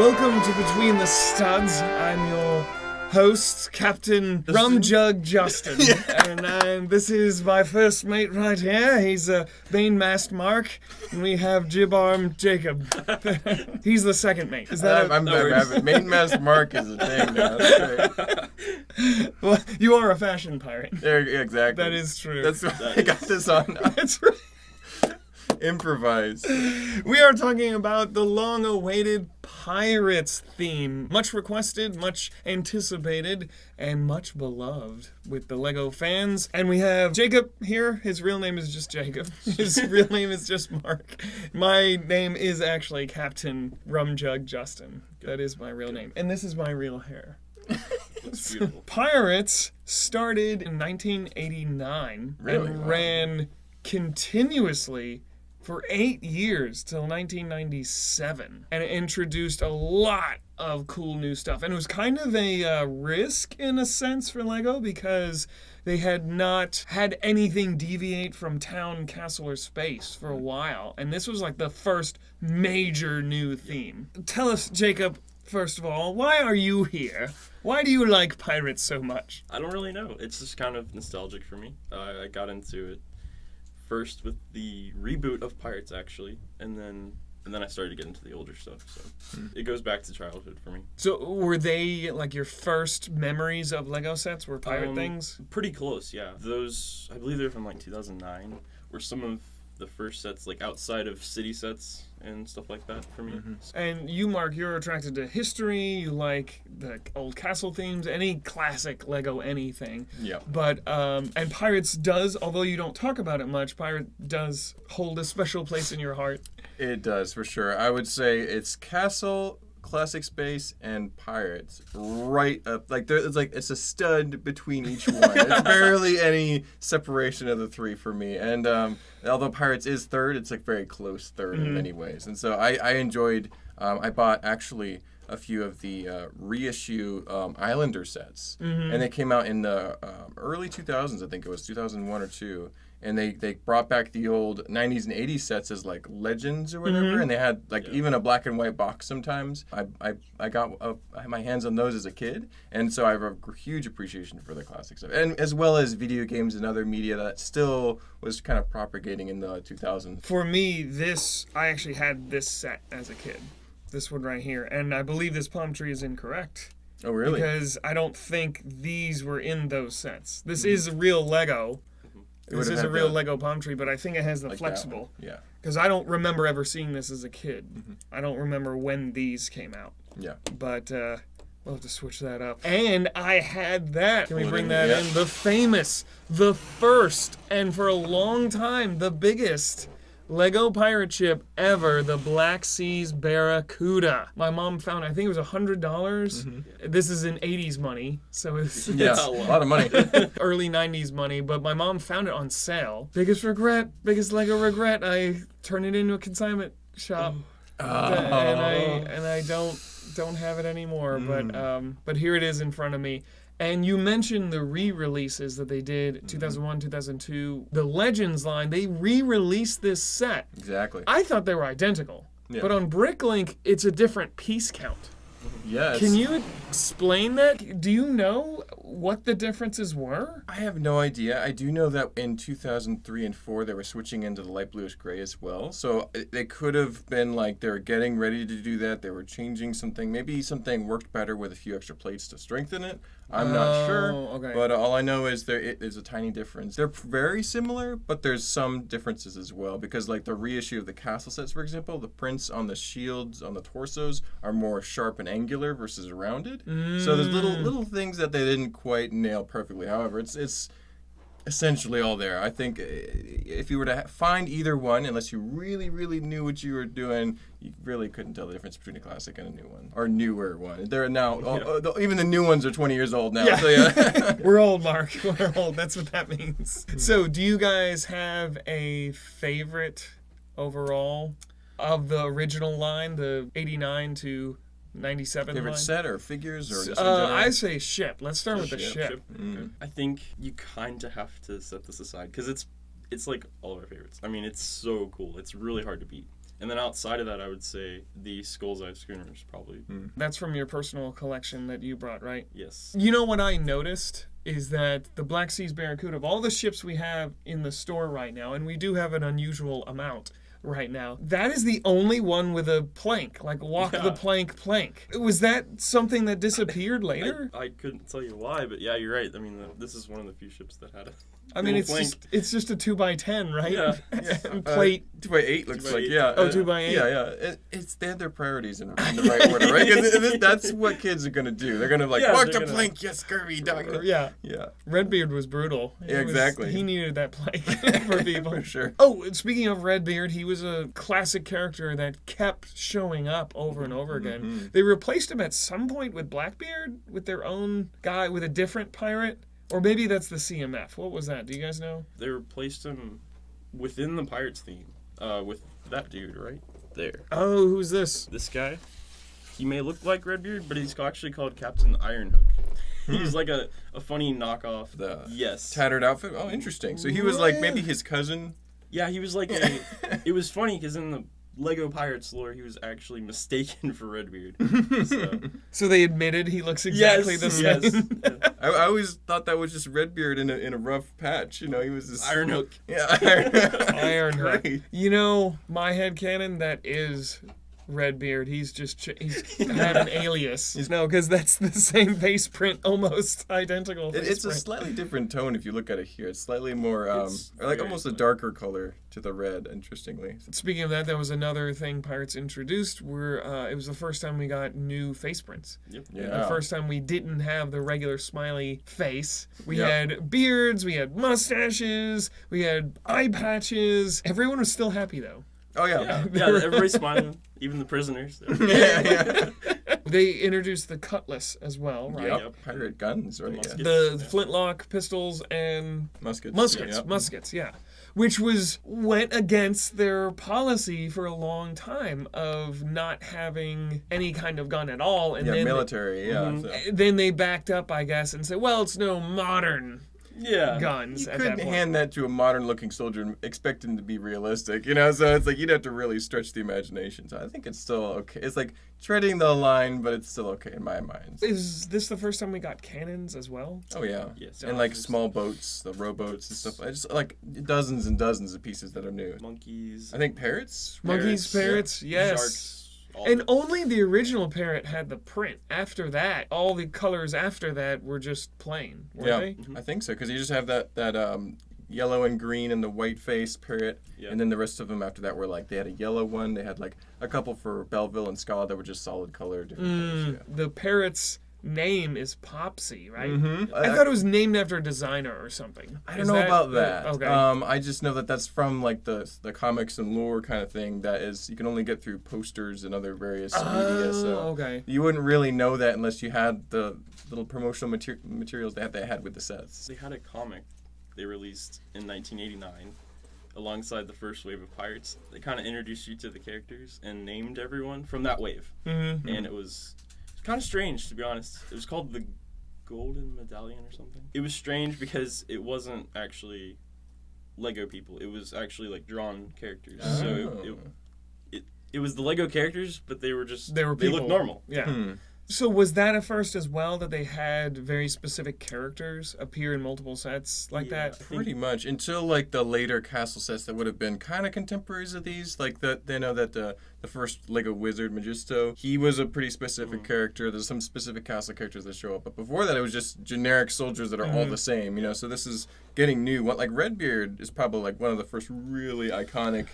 Welcome to Between the Studs. I'm your host, Captain Rum Jug Justin. And this is my first mate right here. He's main mast Mark. And we have Jib Arm Jacob. He's the second mate. Is that main mast Mark is a thing now. That's great. Well, you are a fashion pirate. Yeah, exactly. That is true. That's why I got this on. That's right. Improvise. We are talking about the long-awaited Pirates theme. Much requested, much anticipated, and much beloved with the LEGO fans. And we have Jacob here. His real name is just Jacob. His real name is just Mark. My name is actually Captain Rum Jug Justin. That is my real name. And this is my real hair. That's beautiful. Pirates started in 1989 Really? and Wow. ran continuously for 8 years till 1997, and it introduced a lot of cool new stuff. And it was kind of a risk in a sense for LEGO because they had not had anything deviate from town, castle, or space for a while. And this was like the first major new theme. Tell us, Jacob, first of all, why are you here? Why do you like pirates so much? I don't really know. It's just kind of nostalgic for me. I got into it first with the reboot of Pirates, actually, and then I started to get into the older stuff. So it goes back to childhood for me. So were they like your first memories of Lego sets? Were pirate things? Pretty close, yeah. Those, I believe they're from like 2009, were some of the first sets, like outside of city sets and stuff like that for me. Mm-hmm. And you, Mark, you're attracted to history. You like the old castle themes, any classic Lego anything. Yeah. But and Pirates does, although you don't talk about it much, Pirate does hold a special place in your heart. It does, for sure. I would say it's Castle, Classic Space, and Pirates right up. It's a stud between each one. It's barely any separation of the three for me. And although Pirates is third, it's like very close third in many ways. And so I enjoyed. I bought actually a few of the reissue Islander sets, and they came out in the early 2000s. I think it was 2001 or 2. And they brought back the old 90s and 80s sets as like legends or whatever, and they had like even a black and white box sometimes. I got my hands on those as a kid, and so I have a huge appreciation for the classic stuff, and as well as video games and other media that still was kind of propagating in the 2000s. For me, I actually had this set as a kid. This one right here. And I believe this palm tree is incorrect. Oh, really? Because I don't think these were in those sets. This is a real Lego. This is a real Lego palm tree, but I think it has the like flexible. Yeah. Because I don't remember ever seeing this as a kid. I don't remember when these came out. Yeah. But we'll have to switch that up. And I had that. Can we bring Yeah. that in? The famous, the first, and for a long time, the biggest Lego pirate ship ever, the Black Seas Barracuda. My mom found, I think it was $100. This is in 80s money, so it's Yeah, a lot of money. early 90s money, but my mom found it on sale. Biggest Lego regret, I turned it into a consignment shop. And I don't have it anymore, but here it is in front of me. And you mentioned the re-releases that they did 2001, 2002. The Legends line, they re-released this set. Exactly. I thought they were identical. Yeah. But on Bricklink, it's a different piece count. Yes. Can you explain that? Do you know what the differences were? I have no idea. I do know that in 2003 and 4 they were switching into the light bluish gray as well. So they could have been like they were getting ready to do that. They were changing something. Maybe something worked better with a few extra plates to strengthen it. I'm not sure. Okay. But all I know is there's a tiny difference. They're very similar, but there's some differences as well. Because like the reissue of the castle sets, for example, the prints on the shields, on the torsos, are more sharp and angular versus rounded. So there's little things that they didn't quite nail perfectly. However, it's essentially all there. I think if you were to find either one, unless you really, really knew what you were doing, you really couldn't tell the difference between a classic and a new one, or newer one. They're now, even the new ones are 20 years old now. Yeah. So yeah. We're old, Mark. We're old. That's what that means. So do you guys have a favorite overall of the original line, the 89 to 97 Favorite line? set or figures or just in general? I say ship. Let's start with the ship. I think you kind of have to set this aside because it's like all of our favorites. I mean, it's so cool. It's really hard to beat. And then outside of that, I would say the Skull's Eye schooners probably. That's from your personal collection that you brought, right? Yes. You know what I noticed is that the Black Sea's Barracuda, of all the ships we have in the store right now, and we do have an unusual amount right now, that is the only one with a plank, like walk the plank. Was that something that disappeared later? I couldn't tell you why, but yeah, you're right. I mean, this is one of the few ships that had a I mean, little it's just a 2x10, right? Yeah. And plate. 2x8 looks 2x8. like, yeah. Oh, 2x8. Yeah. They had their priorities in the right order, right? 'Cause that's what kids are going to do. They're going to walk the plank, you scurvy dog. Yeah. Yeah. Redbeard was brutal. Exactly. He needed that plank for people. For sure. Oh, speaking of Redbeard, he was a classic character that kept showing up over and over again. They replaced him at some point with Blackbeard, with their own guy, with a different pirate. Or maybe that's the CMF. What was that? Do you guys know? They replaced him within the Pirates theme with that dude right there. Oh, who's this? This guy. He may look like Redbeard, but he's actually called Captain Ironhook. He's like a funny knockoff. Yes. Tattered outfit? Oh, interesting. So he was like maybe his cousin? Yeah, he was like it was funny because in the Lego Pirates lore, he was actually mistaken for Redbeard. So they admitted he looks exactly the same. Yes. I always thought that was just Redbeard in a rough patch. You know, he was this Ironhook. Yeah, Ironhook. Ironhook. Great. You know, my headcanon, that is Redbeard. He's had an alias. No, because that's the same face print, almost identical. It's a slightly different tone if you look at it here. It's slightly more, almost a darker color to the red, interestingly. Speaking of that, that was another thing Pirates introduced. It was the first time we got new face prints. Yep. Yeah. The first time we didn't have the regular smiley face. We had beards, we had mustaches, we had eye patches. Everyone was still happy, though. Oh, yeah. Yeah, everybody's smiling, even the prisoners. Yeah. They introduced the cutlass as well, right? Yep. Pirate guns, right? Muskets. The flintlock pistols and Muskets. Muskets, yeah. Which went against their policy for a long time of not having any kind of gun at all. And then military, so. Then they backed up, I guess, and said, well, it's no modern guns You at couldn't that point. hand that to a modern-looking soldier and expect him to be realistic, you know? So it's like you'd have to really stretch the imagination. So I think it's still okay. It's like treading the line, but it's still okay in my mind. Is this the first time we got cannons as well? Oh, yeah. Yes. And like small boats, the rowboats and stuff. I just like dozens and dozens of pieces that are new. Monkeys. I think parrots? Monkeys, parrots, yes. Sharks. And only the original parrot had the print. After that, all the colors after that were just plain, weren't they? I think so, because you just have that yellow and green and the white face parrot, and then the rest of them after that were like, they had a yellow one, they had like a couple for Belleville and Scala that were just solid color, different colors. The parrot's name is Popsy, right? Mm-hmm. I thought it was named after a designer or something. I don't know about that. Okay. I just know that that's from like the comics and lore kind of thing that is you can only get through posters and other various media. So okay. you wouldn't really know that unless you had the little promotional materials that they had with the sets. They had a comic they released in 1989 alongside the first wave of Pirates. They kind of introduced you to the characters and named everyone from that wave. Mm-hmm. And it was kind of strange, to be honest. It was called the Golden Medallion or something. It was strange because it wasn't actually Lego people. It was actually like drawn characters. Oh. So it was the Lego characters, but they people. looked normal. Yeah. So was that a first as well, that they had very specific characters appear in multiple sets like that? Pretty much until like the later castle sets that would have been kind of contemporaries of these. Like they know that the first Lego Wizard Magisto, he was a pretty specific character. There's some specific castle characters that show up, but before that it was just generic soldiers that are all the same. You know, so this is getting new. Like Redbeard is probably like one of the first really iconic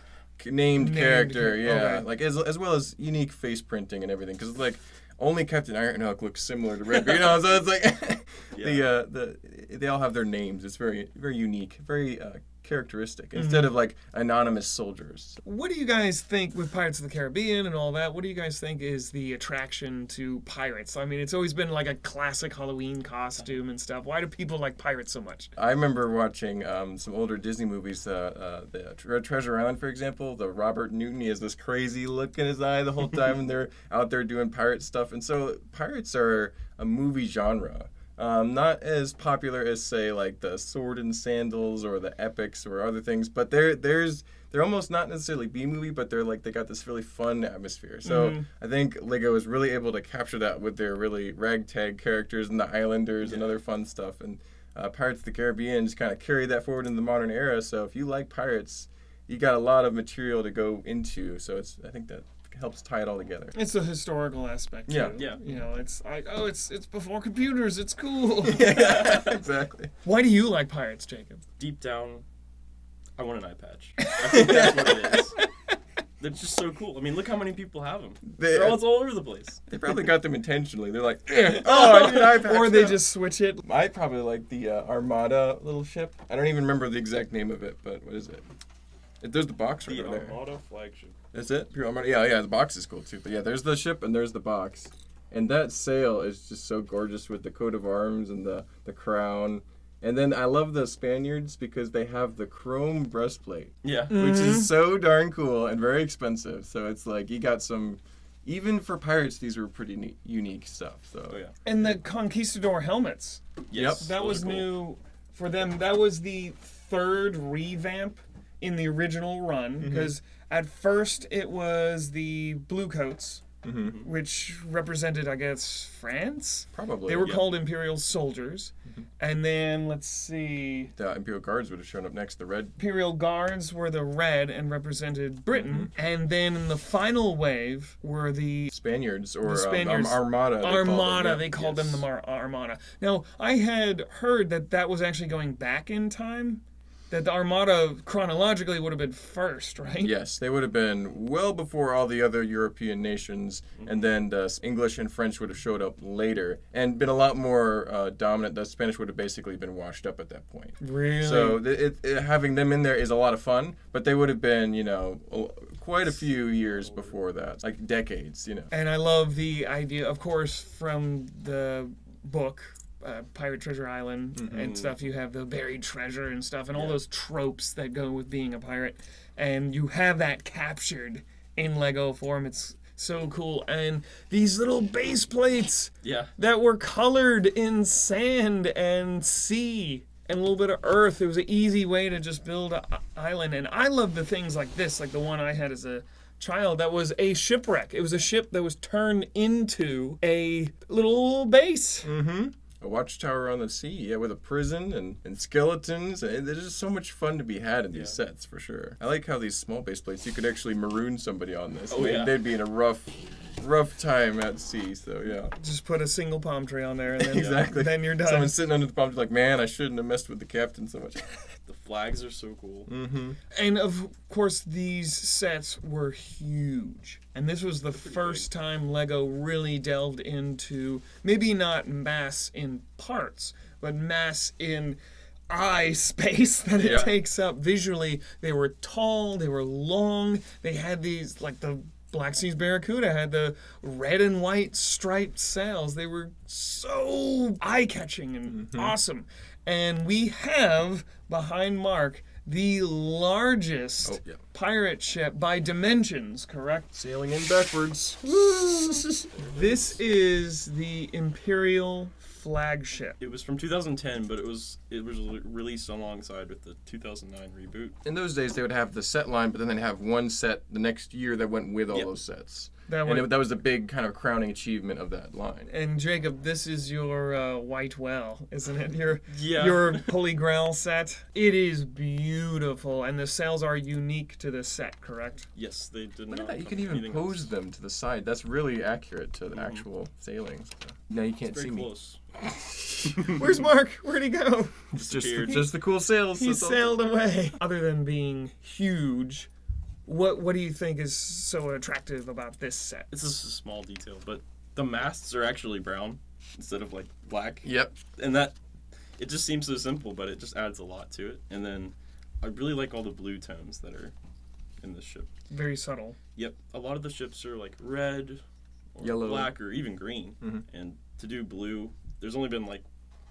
named character. Okay. Like as well as unique face printing and everything, because like. Only Captain Ironhook looks similar to Redbeard, you know. So it's like they all have their names. It's very very unique, very characteristic. Instead of like anonymous soldiers. What do you guys think with Pirates of the Caribbean and all that? What do you guys think is the attraction to pirates? I mean, it's always been like a classic Halloween costume and stuff. Why do people like pirates so much? I remember watching some older Disney movies, the Treasure Island, for example. The Robert Newton, he has this crazy look in his eye the whole time, and they're out there doing pirate stuff. And so pirates are a movie genre. Not as popular as, say, like the Sword and Sandals or the Epics or other things, but they're almost not necessarily B-movie, but they got this really fun atmosphere. So I think Lego was really able to capture that with their really ragtag characters and the Islanders and other fun stuff. And Pirates of the Caribbean just kind of carried that forward in the modern era. So if you like pirates, you got a lot of material to go into. So I think that helps tie it all together. It's a historical aspect too. Yeah. You know, it's like, oh, it's before computers. It's cool. Yeah, exactly. Why do you like pirates, Jacob? Deep down, I want an eye patch. I think that's what it is. They're just so cool. I mean, look how many people have them. They're all over the place. They probably got them intentionally. They're like, oh, I need an eye patch. Or they now." just switch it. I probably like the Armada little ship. I don't even remember the exact name of it, but what is it? There's the box right The over there. Armada flagship. Is it? Imperial Armada? Yeah, the box is cool too. But yeah, there's the ship and there's the box. And that sail is just so gorgeous with the coat of arms and the crown. And then I love the Spaniards because they have the chrome breastplate, Yeah. which is so darn cool and very expensive. So it's like you got some, even for pirates, these were pretty unique stuff. So Oh, yeah. And the Conquistador helmets. Yes. That those was are cool. new for them. That was the third revamp in the original run because at first it was the blue coats, which represented, I guess, France. probably They were called Imperial soldiers. Mm-hmm. And then, let's see, the Imperial Guards would have shown up next. The red. Imperial Guards were the red and represented Britain. And then in the final wave were the Spaniards or Spaniards. Armada. Armada, They they called Yes. them the Armada. Now, I had heard that was actually going back in time, that the Armada chronologically would have been first, right? Yes, they would have been well before all the other European nations, and then the English and French would have showed up later and been a lot more dominant. The Spanish would have basically been washed up at that point. Really? So having them in there is a lot of fun, but they would have been, quite a few years before that, like decades, And I love the idea, of course, from the book, Pirate Treasure Island and stuff. You have the buried treasure and stuff and all those tropes that go with being a pirate. And you have that captured in Lego form. It's so cool. And these little base plates Yeah. that were colored in sand and sea and a little bit of earth. It was an easy way to just build an island. And I love the things like this, like the one I had as a child that was a shipwreck. It was a ship that was turned into a little base. A watchtower on the sea, yeah, with a prison and skeletons. And there's just so much fun to be had in these sets, for sure. I like how these small base plates, you could actually maroon somebody on this. Oh, yeah. They'd be in a rough time at sea, so yeah. Just put a single palm tree on there and then, Exactly. then you're done. Someone's sitting under the palm tree like, man, I shouldn't have messed with the captain so much. The flags are so cool. And of course, these sets were huge. And this was the first time Lego really delved into maybe not mass in parts, but mass in eye space that it takes up visually. They were tall, they were long, they had these, like the Black Sea's Barracuda had the red and white striped sails. They were so eye-catching and awesome. And we have, behind Mark, the largest pirate ship by dimensions, correct? Sailing in backwards. This is the Imperial flagship. It was from 2010, but it was released alongside with the 2009 reboot. In those days, they would have the set line, but then they'd have one set the next year that went with all those sets. That was the big kind of crowning achievement of that line. And Jacob, this is your white well, isn't it? Your Holy Grail set. It is beautiful, and the sails are unique to the set, correct? Yes, they did Look at not. that. You come can with even anything pose else. them to the side. That's really accurate to the actual sailing. So. Now you can't Very see me. close. Where's Mark? Where'd he go? It's Disappeared. just the cool sails. He that's all. sailed away. Other than being huge, what do you think is so attractive about this set? It's just a small detail, but the masts are actually brown instead of like black. Yep. And that, it just seems so simple, but it just adds a lot to it. And then I really like all the blue tones that are in this ship. Very subtle. Yep, a lot of the ships are like red, or Yellow. black, or even green. And to do blue, there's only been like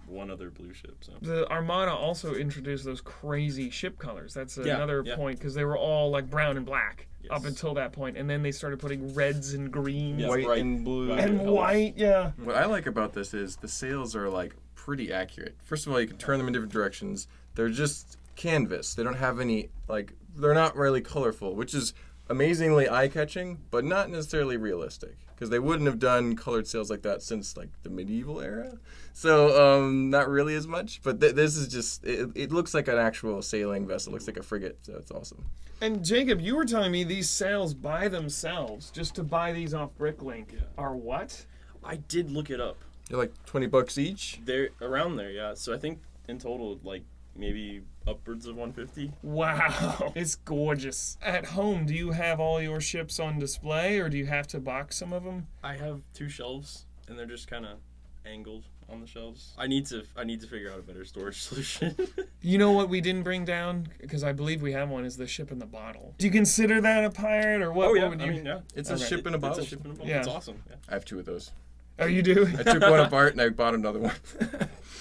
one other blue ship. So The Armada also introduced those crazy ship colors. That's another yeah. point, because they were all like brown and black up Yes. until that point, and then they started putting reds and greens Yeah, White bright- and blue. bright and colors. white. Yeah. What I like about this is the sails are like pretty accurate. First of all, you can turn them in different directions. They're just canvas. They don't have any, like, they're not really colorful, which is amazingly eye-catching, but not necessarily realistic. Because they wouldn't have done colored sails like that since, like, the medieval era. So, not really as much. But this is just, it looks like an actual sailing vessel. It looks like a frigate, so it's awesome. And Jacob, you were telling me these sails by themselves, just to buy these off Bricklink, are what? I did look it up. They're like $20 each. They're around there, yeah. So I think in total, like, maybe upwards of 150. Wow, it's gorgeous. At home, do you have all your ships on display, or do you have to box some of them? I have 2 shelves, and they're just kind of angled on the shelves. I need to figure out a better storage solution. You know what we didn't bring down, because I believe we have one, is the ship in the bottle. Do you consider that a pirate, or what? Oh yeah, what would you... I mean, yeah. It's a ship in a bottle. It's a ship in a bottle. Yeah. It's awesome. Yeah. I have 2 of those. Oh, you do? I took one apart and I bought another one.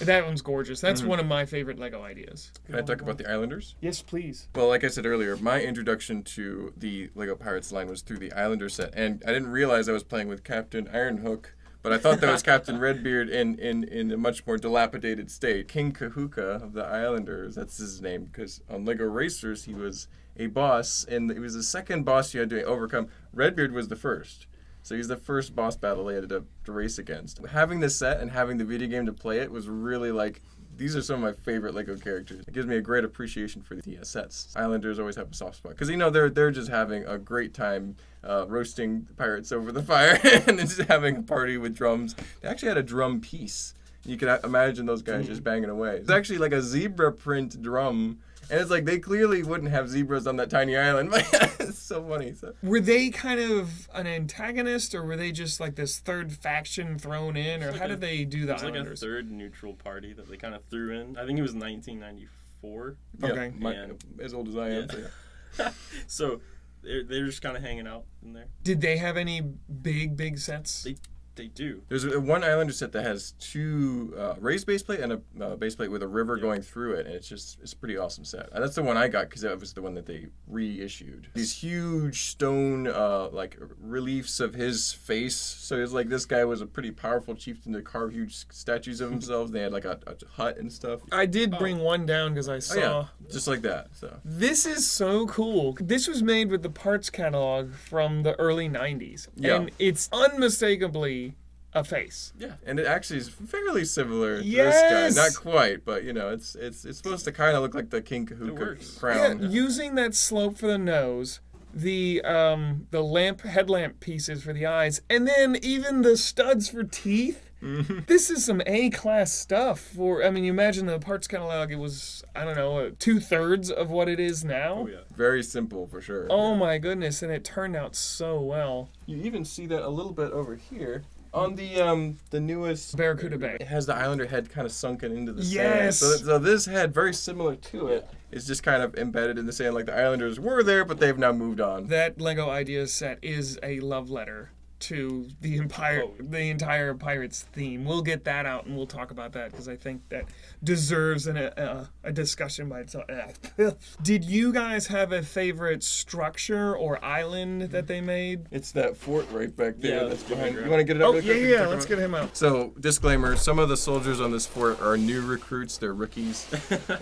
That one's gorgeous. That's one of my favorite Lego ideas. Can I talk about the Islanders? Yes, please. Well, like I said earlier, my introduction to the Lego Pirates line was through the Islander set, and I didn't realize I was playing with Captain Ironhook, but I thought that was Captain Redbeard in a much more dilapidated state. King Kahuka of the Islanders, that's his name, because on Lego Racers he was a boss, and he was the second boss you had to overcome. Redbeard was the first. So he's the first boss battle they had to race against. Having this set and having the video game to play it was really like, these are some of my favorite Lego characters. It gives me a great appreciation for the sets. Islanders always have a soft spot because they're just having a great time roasting pirates over the fire and just having a party with drums. They actually had a drum piece. You can imagine those guys just banging away. It's actually like a zebra print drum. And it's like they clearly wouldn't have zebras on that tiny island. It's so funny. So. Were they kind of an antagonist, or were they just like this third faction thrown in, or how did they do the Islanders? It was like a third neutral party that they kind of threw in. I think it was 1994. Okay. Yeah, as old as I am. Yeah. So, yeah. So they're just kind of hanging out in there. Did they have any big sets? They do. There's one Islander set that has 2 raised base plate and a base plate with a river going through it, and it's a pretty awesome set. That's the one I got because that was the one that they reissued. These huge stone like reliefs of his face. So it's like this guy was a pretty powerful chieftain to carve huge statues of themselves. They had like a hut and stuff. I did bring one down because I saw. Oh, yeah. Just like that. So This is so cool. This was made with the parts catalog from the early 90s. Yeah. And it's unmistakably a face. yeah, and it actually is fairly similar to Yes! this guy. Not quite, but it's supposed to kind of look like the King It Kahuka works. Yeah, crown. using that slope for the nose, the headlamp pieces for the eyes, and then even the studs for teeth. Mm-hmm. This is some A-class stuff. You imagine the parts catalog, it was, I don't know, 2/3 of what it is now. Oh yeah. Very simple for sure. Oh my goodness, and it turned out so well. You even see that a little bit over here on the newest Barracuda Bay. It has the Islander head kind of sunken into the Yes! sand. So this head, very similar to it, is just kind of embedded in the sand. Like the Islanders were there, but they've now moved on. That Lego Ideas set is a love letter to the entire Pirates theme. We'll get that out and we'll talk about that because I think that deserves a discussion by itself. Did you guys have a favorite structure or island that they made? It's that fort right back there. Yeah, that's that's behind. good. You want to get it up? Oh, really quick? yeah, let's get him out. So, disclaimer, some of the soldiers on this fort are new recruits. They're rookies.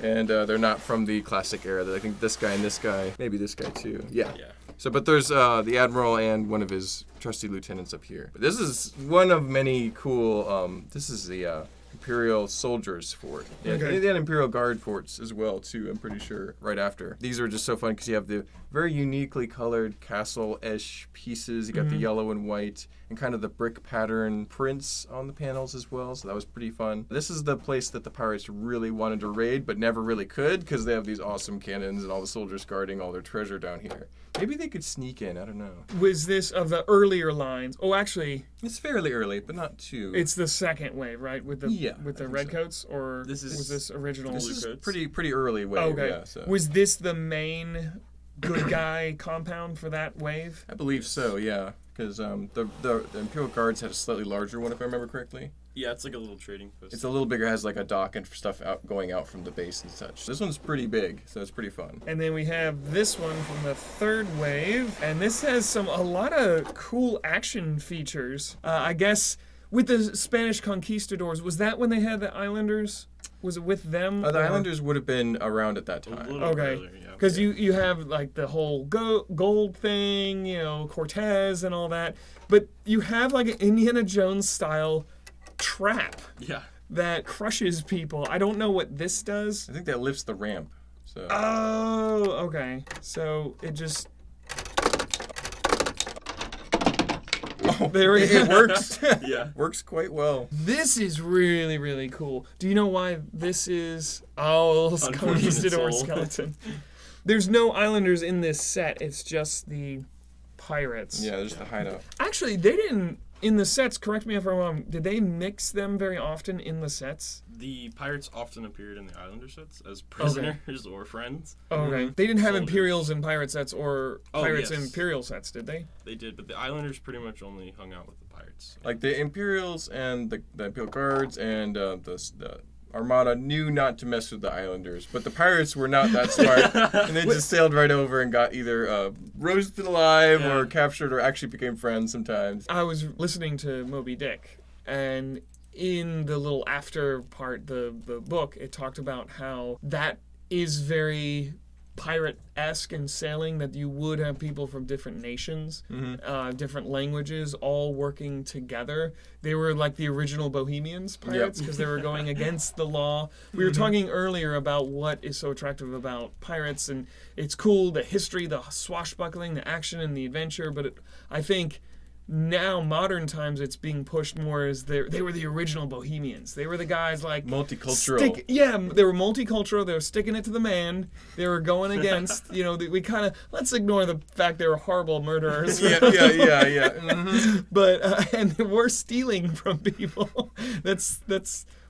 And they're not from the classic era. I think this guy and this guy, maybe this guy too. Yeah. Yeah. So, but there's the Admiral and one of his trusty lieutenants up here. But this is one of many cool, this is the Imperial soldiers fort. Yeah, Okay. they had Imperial guard forts as well, too, I'm pretty sure, right after. These are just so fun because you have the very uniquely colored castle-ish pieces. You got the yellow and white and kind of the brick pattern prints on the panels as well, so that was pretty fun. This is the place that the pirates really wanted to raid but never really could because they have these awesome cannons and all the soldiers guarding all their treasure down here. Maybe they could sneak in, I don't know. Was this of the earlier lines? Oh, actually, It's fairly early, but not too. it's the second wave, right? With the Yeah, with I the think redcoats, or This is- was this original? This is Coats. pretty early wave, okay. yeah. So. Was this the main good guy compound for that wave? I believe so, yeah. Because the Imperial Guards had a slightly larger one, if I remember correctly. Yeah, it's like a little trading post. It's a little bigger, has like a dock and stuff going out from the base and such. This one's pretty big, so it's pretty fun. And then we have this one from the third wave, and this has a lot of cool action features. I guess with the Spanish conquistadors, was that when they had the islanders? Was it with them? The or- Islanders would have been around at that A time. little Okay. earlier, yeah. Because you have like the whole gold thing, you know, Cortez and all that, but you have like an Indiana Jones style trap Yeah. that crushes people. I don't know what this does. I think that lifts the ramp. So Oh, okay. So it just there we it go. works. Yeah. Works quite well. This is really, really cool. Do you know why this is? Oh, Unfortunate Conquistador soul. skeleton. There's no Islanders in this set. It's just the pirates. Yeah, there's the hideout. Actually, they didn't in the sets. Correct me if I'm wrong. Did they mix them very often in the sets? The pirates often appeared in the Islander sets as prisoners or friends. Oh, okay. They didn't have Soldiers. Imperials in pirate sets or Oh, pirates yes. in Imperial sets, did they? They did, but the Islanders pretty much only hung out with the pirates. Like the Imperials and the Imperial Guards and the Armada knew not to mess with the Islanders, but the pirates were not that smart, and they just sailed right over and got either roasted alive Yeah. or captured or actually became friends sometimes. I was listening to Moby Dick, and in the little after part, the book, it talked about how that is very pirate-esque in sailing, that you would have people from different nations, different languages, all working together. They were like the original Bohemians pirates because they were going against the law. We were talking earlier about what is so attractive about pirates, and it's cool, the history, the swashbuckling, the action, and the adventure, but I think now, modern times, it's being pushed more as they were the original Bohemians. They were the guys like Multicultural. they were multicultural. They were sticking it to the man. They were going against, we kind of let's ignore the fact they were horrible murderers. Yeah. Mhm. But and they were stealing from people. That's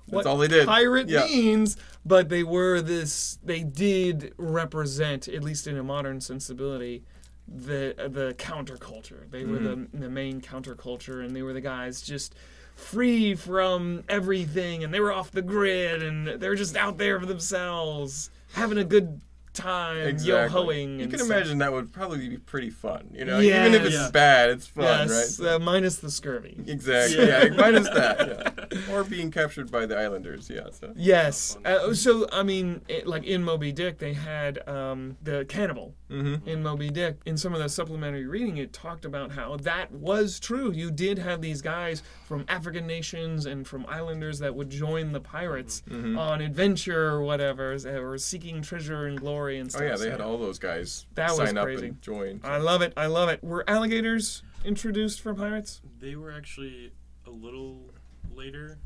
what all they did. pirate Yeah. means. But they were this. They did represent, at least in a modern sensibility, the counterculture. They were the main counterculture, and they were the guys just free from everything, and they were off the grid, and they were just out there for themselves, having a good time, yo-hoing. You and can stuff. imagine that would probably be pretty fun. Yeah. Even if it's Yeah. bad, it's fun, Yes, right? minus the scurvy. Exactly. Yeah. Minus that. Yeah. Or being captured by the Islanders. Yeah. So. Yes. So, I mean, like in Moby Dick, they had the cannibal in Moby Dick. In some of the supplementary reading, it talked about how that was true. You did have these guys from African nations and from islanders that would join the pirates on adventure or whatever, or seeking treasure and glory and stuff. Oh yeah, they So had all those guys That was sign up crazy. and join. I love it. I love it. Were alligators introduced for pirates? They were actually a little later.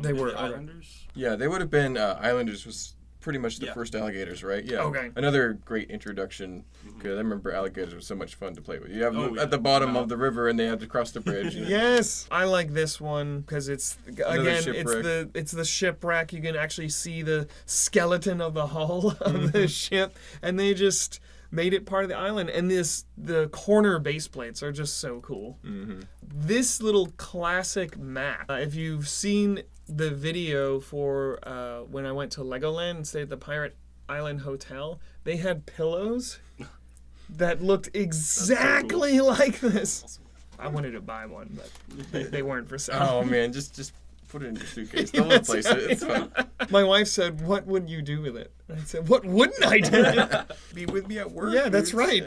They than were, the okay. Islanders. Yeah, they would have been Islanders was pretty much the Yeah. first alligators, right? Yeah. Okay. Another great introduction because I remember alligators were so much fun to play with. You have them yeah. at the bottom Wow. of the river and they have to cross the bridge. Yes, I like this one because it's again shipwreck. it's the shipwreck. You can actually see the skeleton of the hull of the ship, and they just made it part of the island. And the corner base plates are just so cool. This little classic map. If you've seen the video for when I went to Legoland and stayed at the Pirate Island Hotel, they had pillows that looked exactly like this. I wanted to buy one, but they weren't for sale. Oh man, just put it in your suitcase. Don't replace it. It's fun. My wife said, "What would you do with it?" And I said, "What wouldn't I do with it?" Be with me at work. Yeah, that's dude. right.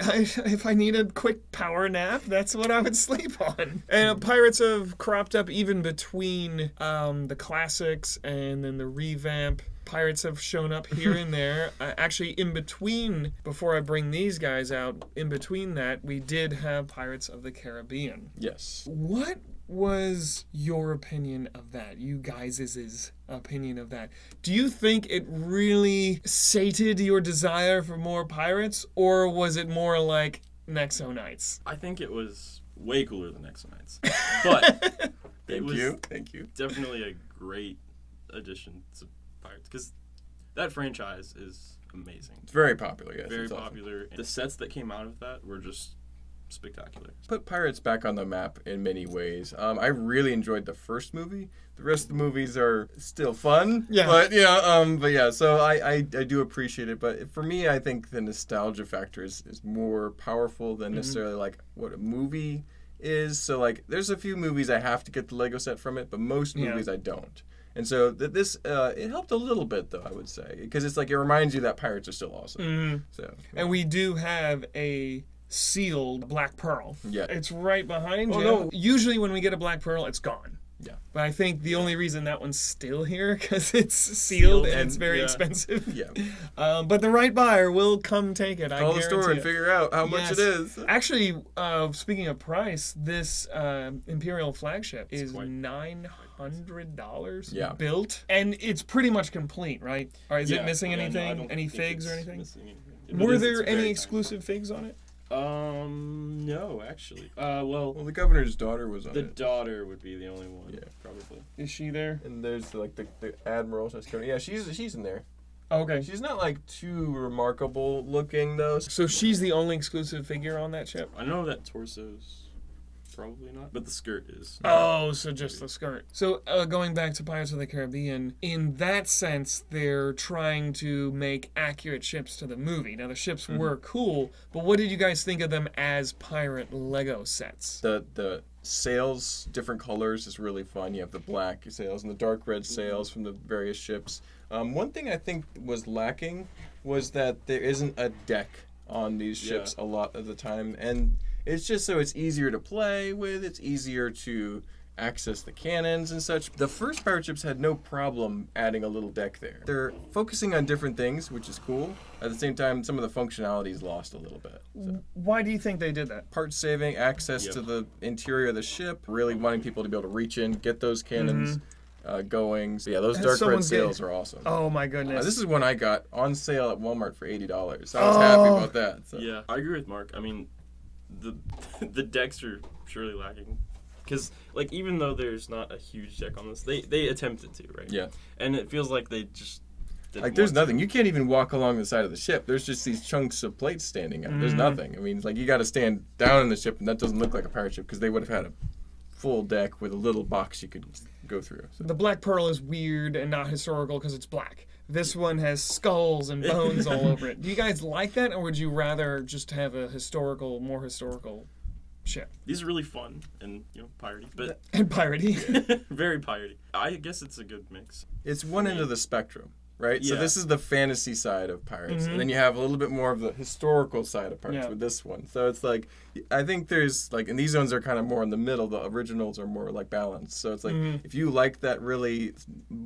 If I need a quick power nap, that's what I would sleep on. And pirates have cropped up even between the classics and then the revamp. Pirates have shown up here and there. Actually, in between, before I bring these guys out, in between that, we did have Pirates of the Caribbean. Yes. What was your opinion of that? You guys' opinion of that? Do you think it really sated your desire for more pirates, or was it more like Nexo Knights? I think it was way cooler than Nexo Knights. But it was Thank you. definitely a great addition to Pirates because that franchise is amazing. It's very popular. Yes. Very it's awesome. popular. The sets that came out of that were just spectacular. Put pirates back on the map in many ways. I really enjoyed the first movie. The rest of the movies are still fun. Yeah. But yeah. So I do appreciate it. But for me, I think the nostalgia factor is more powerful than necessarily like what a movie is. So like, there's a few movies I have to get the Lego set from it, but most Yeah. movies I don't. And so this it helped a little bit though, I would say, because it's like it reminds you that pirates are still awesome. Mhm. So And we do have a sealed black pearl. Yeah. It's right behind Oh, you. no. Usually when we get a black pearl, it's gone. Yeah. But I think the only reason that one's still here because it's sealed and it's very yeah. expensive. yeah, But the right buyer will come take it. call the store and figure out how much Yes. it is. Actually, speaking of price, this Imperial flagship is quite- $900 Yeah. built, and it's pretty much complete, right? Or is it Yeah, missing yeah, no, I anything? don't Any think figs or it's anything? missing anything. It Were is- there it's any very exclusive figs on it? No, actually. Well, Well, the governor's daughter was on the it. daughter would be the only one. Yeah. Probably. Is she there? And there's like the admiral. Yeah, she's in there. Okay. She's not like too remarkable looking though. So she's the only exclusive figure on that ship? I know that torso's probably not, but the skirt is. Oh, so just the skirt. So going back to Pirates of the Caribbean, in that sense, they're trying to make accurate ships to the movie. Now, the ships were cool, but what did you guys think of them as pirate Lego sets? The sails, different colors, is really fun. You have the black sails and the dark red sails from the various ships. One thing I think was lacking was that there isn't a deck on these ships a lot of the time, and it's just so it's easier to play with, it's easier to access the cannons and such. The first pirate ships had no problem adding a little deck there. They're focusing on different things, which is cool. At the same time, some of the functionality is lost a little bit. So, Why do you think they did that? part saving, access to the interior of the ship, really wanting people to be able to reach in, get those cannons going. So yeah, those Has dark red someone sails are awesome. Oh, my goodness. This is one I got on sale at Walmart for $80. So I was happy about that. So. Yeah, I agree with Mark. I mean, the the decks are surely lacking. Because, like, even though there's not a huge deck on this, they attempted to, right? Yeah. And it feels like they just didn't Like, there's want to. nothing. You can't even walk along the side of the ship. There's just these chunks of plates standing out. There's nothing. I mean, it's like you got to stand down in the ship, and that doesn't look like a pirate ship because they would have had a full deck with a little box you could go through. So. The Black Pearl is weird and not historical because it's black. This one has skulls and bones all over it. Do you guys like that, or would you rather just have a more historical ship? These are really fun and, piratey, but And piratey. very piratey. I guess it's a good mix. It's one end of the spectrum, right? So Yeah. this is the fantasy side of pirates, and then you have a little bit more of the historical side of pirates Yeah. with this one. So it's like, I think there's like, and these ones are kind of more in the middle. The originals are more like balanced. So it's like, if you like that really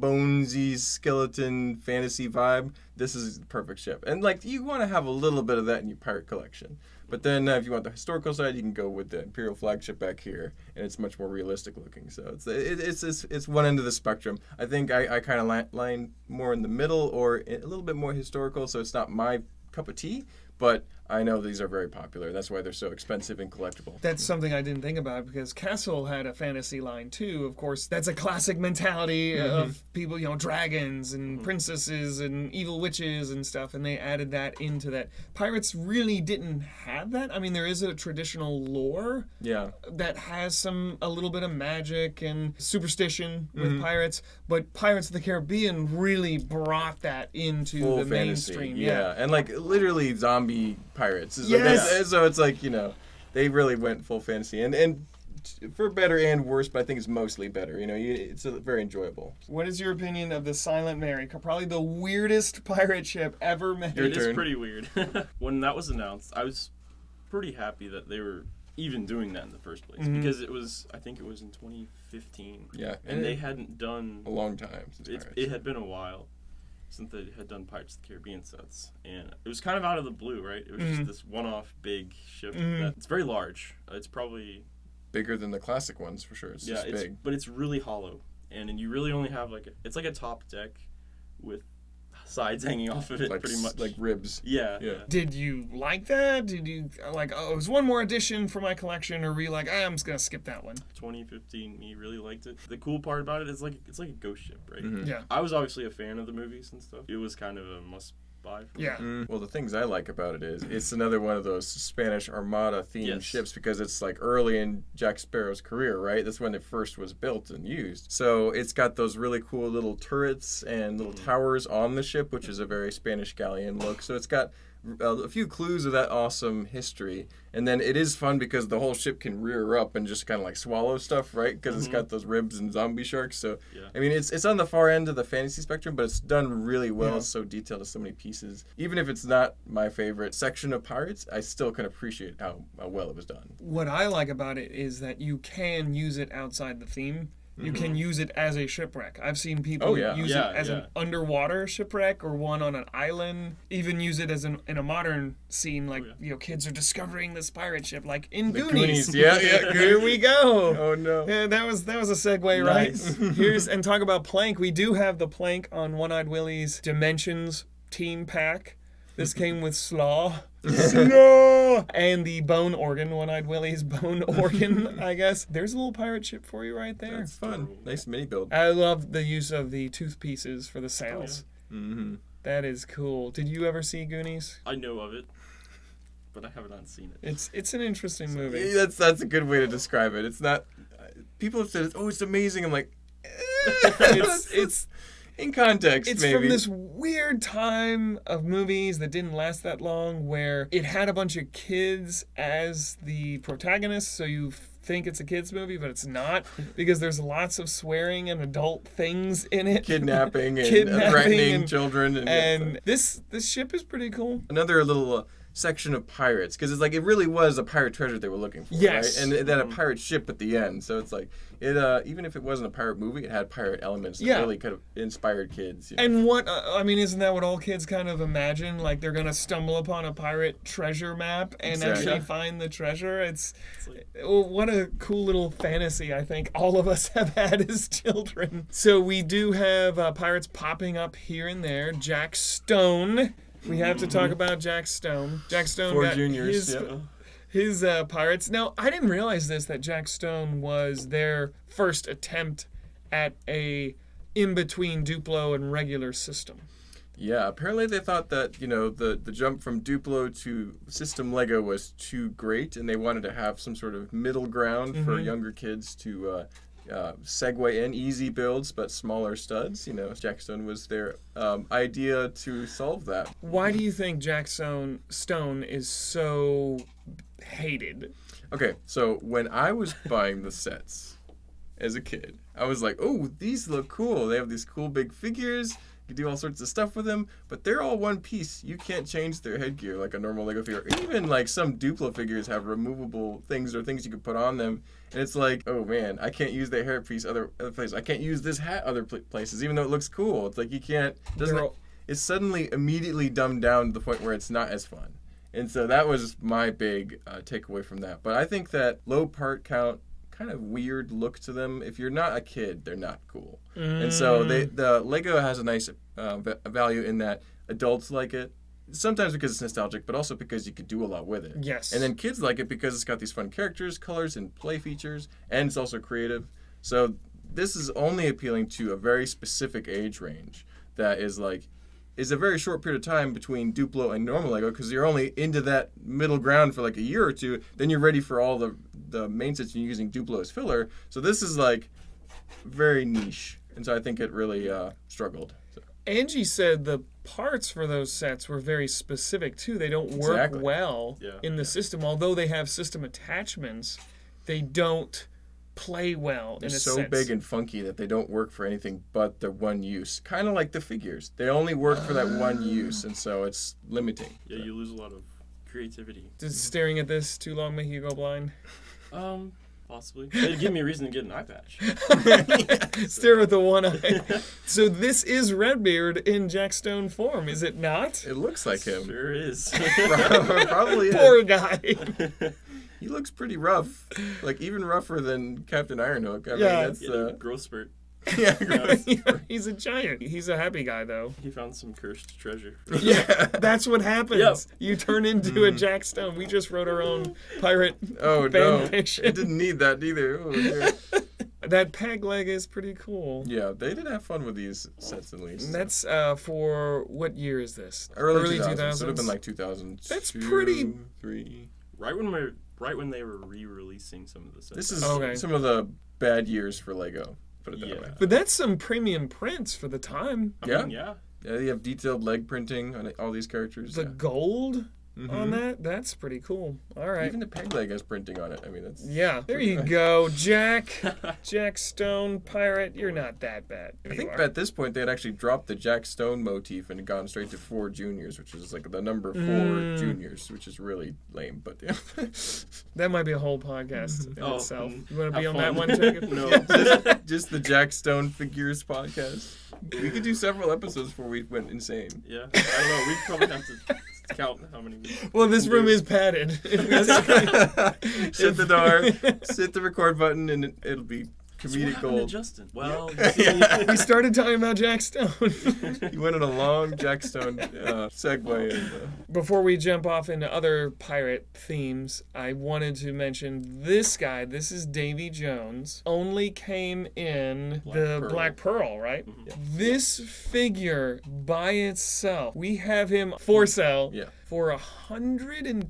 bonesy skeleton fantasy vibe, this is the perfect ship. And like, you want to have a little bit of that in your pirate collection. But then if you want the historical side, you can go with the Imperial flagship back here, and it's much more realistic looking. So it's one end of the spectrum. I think I kind of line more in the middle or a little bit more historical, so it's not my cup of tea, but I know these are very popular. That's why they're so expensive and collectible. That's something I didn't think about because Castle had a fantasy line too. Of course, that's a classic mentality of people, dragons and princesses and evil witches and stuff, and they added that into that. Pirates really didn't have that. I mean, there is a traditional lore Yeah. that has a little bit of magic and superstition with pirates, but Pirates of the Caribbean really brought that into Full the fantasy. mainstream. Yeah. And like literally zombie pirates. It's like Yes. so it's like, they really went full fantasy. And for better and worse, but I think it's mostly better. It's very enjoyable. What is your opinion of the Silent Mary? Probably the weirdest pirate ship ever made. Your It is turn. pretty weird. When that was announced, I was pretty happy that they were even doing that in the first place because I think it was in 2015. Yeah. And they hadn't done a long time since pirates. it had been a while since they had done Pirates of the Caribbean sets, and it was kind of out of the blue, right? It was just this one-off big ship it's very large. It's probably Bigger than the classic ones for sure. It's just big. but it's really hollow, and you really only have it's like a top deck with sides hanging off of it, Like pretty much like ribs. Yeah. Did you like that? Did you it was one more addition for my collection, or were you like, I'm just gonna skip that one? 2015, me really liked it. The cool part about it is it's like a ghost ship, right? Yeah. I was obviously a fan of the movies and stuff. It was kind of a must buy for me. Yeah. Well, the things I like about it is it's another one of those Spanish Armada themed ships because it's like early in Jack Sparrow's career, right? That's when it first was built and used. So it's got those really cool little turrets and little towers on the ship, which is a very Spanish galleon look. So it's got a few clues of that awesome history. And then it is fun because the whole ship can rear up and just kind of like swallow stuff, right? Because it's got those ribs and zombie sharks. So, I mean, it's on the far end of the fantasy spectrum, but it's done really well. Yeah. It's so detailed to so many pieces. Even if it's not my favorite section of Pirates, I still can appreciate how well it was done. What I like about it is that you can use it outside the theme. You can use it as a shipwreck. I've seen people use it as an underwater shipwreck or one on an island. Even use it as in a modern scene, like kids are discovering this pirate ship, like in Goonies. Yeah, Here we go. Oh no. Yeah, that was a segue, Nice. right? And talk about plank. We do have the plank on One-Eyed Willie's Dimensions team pack. This came with Slaw. And the bone organ, One-Eyed Willie's bone organ, I guess. There's a little pirate ship for you right there. That's fun. Nice mini build. I love the use of the tooth pieces for the sails. That is cool. Did you ever see Goonies? I know of it, but I have not seen it. It's an interesting movie. That's a good way to describe it. It's not. People have said, "Oh, it's amazing." I'm like, It's in context. It's maybe. from this weird time of movies that didn't last that long, where it had a bunch of kids as the protagonists, so you think it's a kids movie, but it's not, because there's lots of swearing and adult things in it. Kidnapping and threatening children. And this ship is pretty cool. Another little section of pirates, because it's like it really was a pirate treasure they were looking for, yes, right? And then a pirate ship at the end, so it's like it even if it wasn't a pirate movie, it had pirate elements that really could have inspired kids. And what I mean, isn't that what all kids kind of imagine? Like they're gonna stumble upon a pirate treasure map and actually find the treasure. It's like, what a cool little fantasy I think all of us have had as children. So we do have pirates popping up here and there. Jack Stone. We have to talk about Jack Stone. Jack Stone Four got juniors, his pirates. Now, I didn't realize this, that Jack Stone was their first attempt at a in-between Duplo and regular system. Yeah, apparently they thought that, the jump from Duplo to system Lego was too great, and they wanted to have some sort of middle ground for younger kids to segue in, easy builds but smaller studs. Jack Stone was their idea to solve that. Why do you think Jack Stone is so hated? Okay, so when I was buying the sets as a kid, I was like, oh, these look cool. They have these cool big figures. You can do all sorts of stuff with them, but they're all one piece. You can't change their headgear like a normal Lego figure. Even like some Duplo figures have removable things or things you can put on them. And it's like, oh man, I can't use their hairpiece other places. I can't use this hat other places, even though it looks cool. It's like you can't. It's suddenly immediately dumbed down to the point where it's not as fun. And so that was my big takeaway from that. But I think that low part count, kind of weird look to them. If you're not a kid, they're not cool. And so the Lego has a nice value in that adults like it. Sometimes because it's nostalgic, but also because you could do a lot with it. Yes. And then kids like it because it's got these fun characters, colors, and play features, and it's also creative. So this is only appealing to a very specific age range that is a very short period of time between Duplo and normal Lego, because you're only into that middle ground for like a year or two. Then you're ready for all the main sets, and you're using Duplo as filler. So this is like very niche, and so I think it really struggled. So. Angie said the parts for those sets were very specific too. They don't work well in the system. Although they have system attachments, they don't play well. They're so big and funky that they don't work for anything but their one use. Kind of like the figures. They only work for that one use, and so it's limiting. Yeah, you lose a lot of creativity. Does staring at this too long make you go blind? Possibly. It'd give me a reason to get an eye patch. Stare with the one eye. So this is Redbeard in Jack Stone form, is it not? It looks like him. Sure is. Probably is. Poor guy. He looks pretty rough. Like, even rougher than Captain Ironhook. I mean, that's growth spurt. Yeah, he's a giant. He's a happy guy, though. He found some cursed treasure. Yeah, that's what happens. Yep. You turn into a Jack Stone. We just wrote our own pirate fan fiction. It didn't need that either. Oh, that peg leg is pretty cool. Yeah, they did have fun with these sets at least. And that's for what year is this? Early 2000s. It would have been like 2000. That's pretty. 3. Right when they were re-releasing some of the sets. This is some of the bad years for Lego. Put it that way. But that's some premium prints for the time. I mean, yeah. Yeah, you have detailed leg printing on all these characters. The yeah. gold on that's pretty cool. All right. Even the peg leg has printing on it. I mean, that's... Yeah, there you go, Jack. Jack Stone, pirate. You're not that bad. I think at this point they had actually dropped the Jack Stone motif and gone straight to 4 juniors, which is like the number 4 juniors, which is really lame. But yeah. That might be a whole podcast in itself. You want to be on fun. that one, Jacob? No. Just the Jack Stone figures podcast. We could do several episodes before we went insane. Yeah. I don't know. We probably have to count how many. Well, this room is padded. Shut the door, hit the record button, and it'll be comedic gold. Justin. Well, We started talking about Jack Stone. You went on a long Jack Stone segue. And, Before we jump off into other pirate themes, I wanted to mention this guy. This is Davey Jones. Only came in Black Pearl, right? Mm-hmm. This figure by itself, we have him for sale. Yeah. For $130.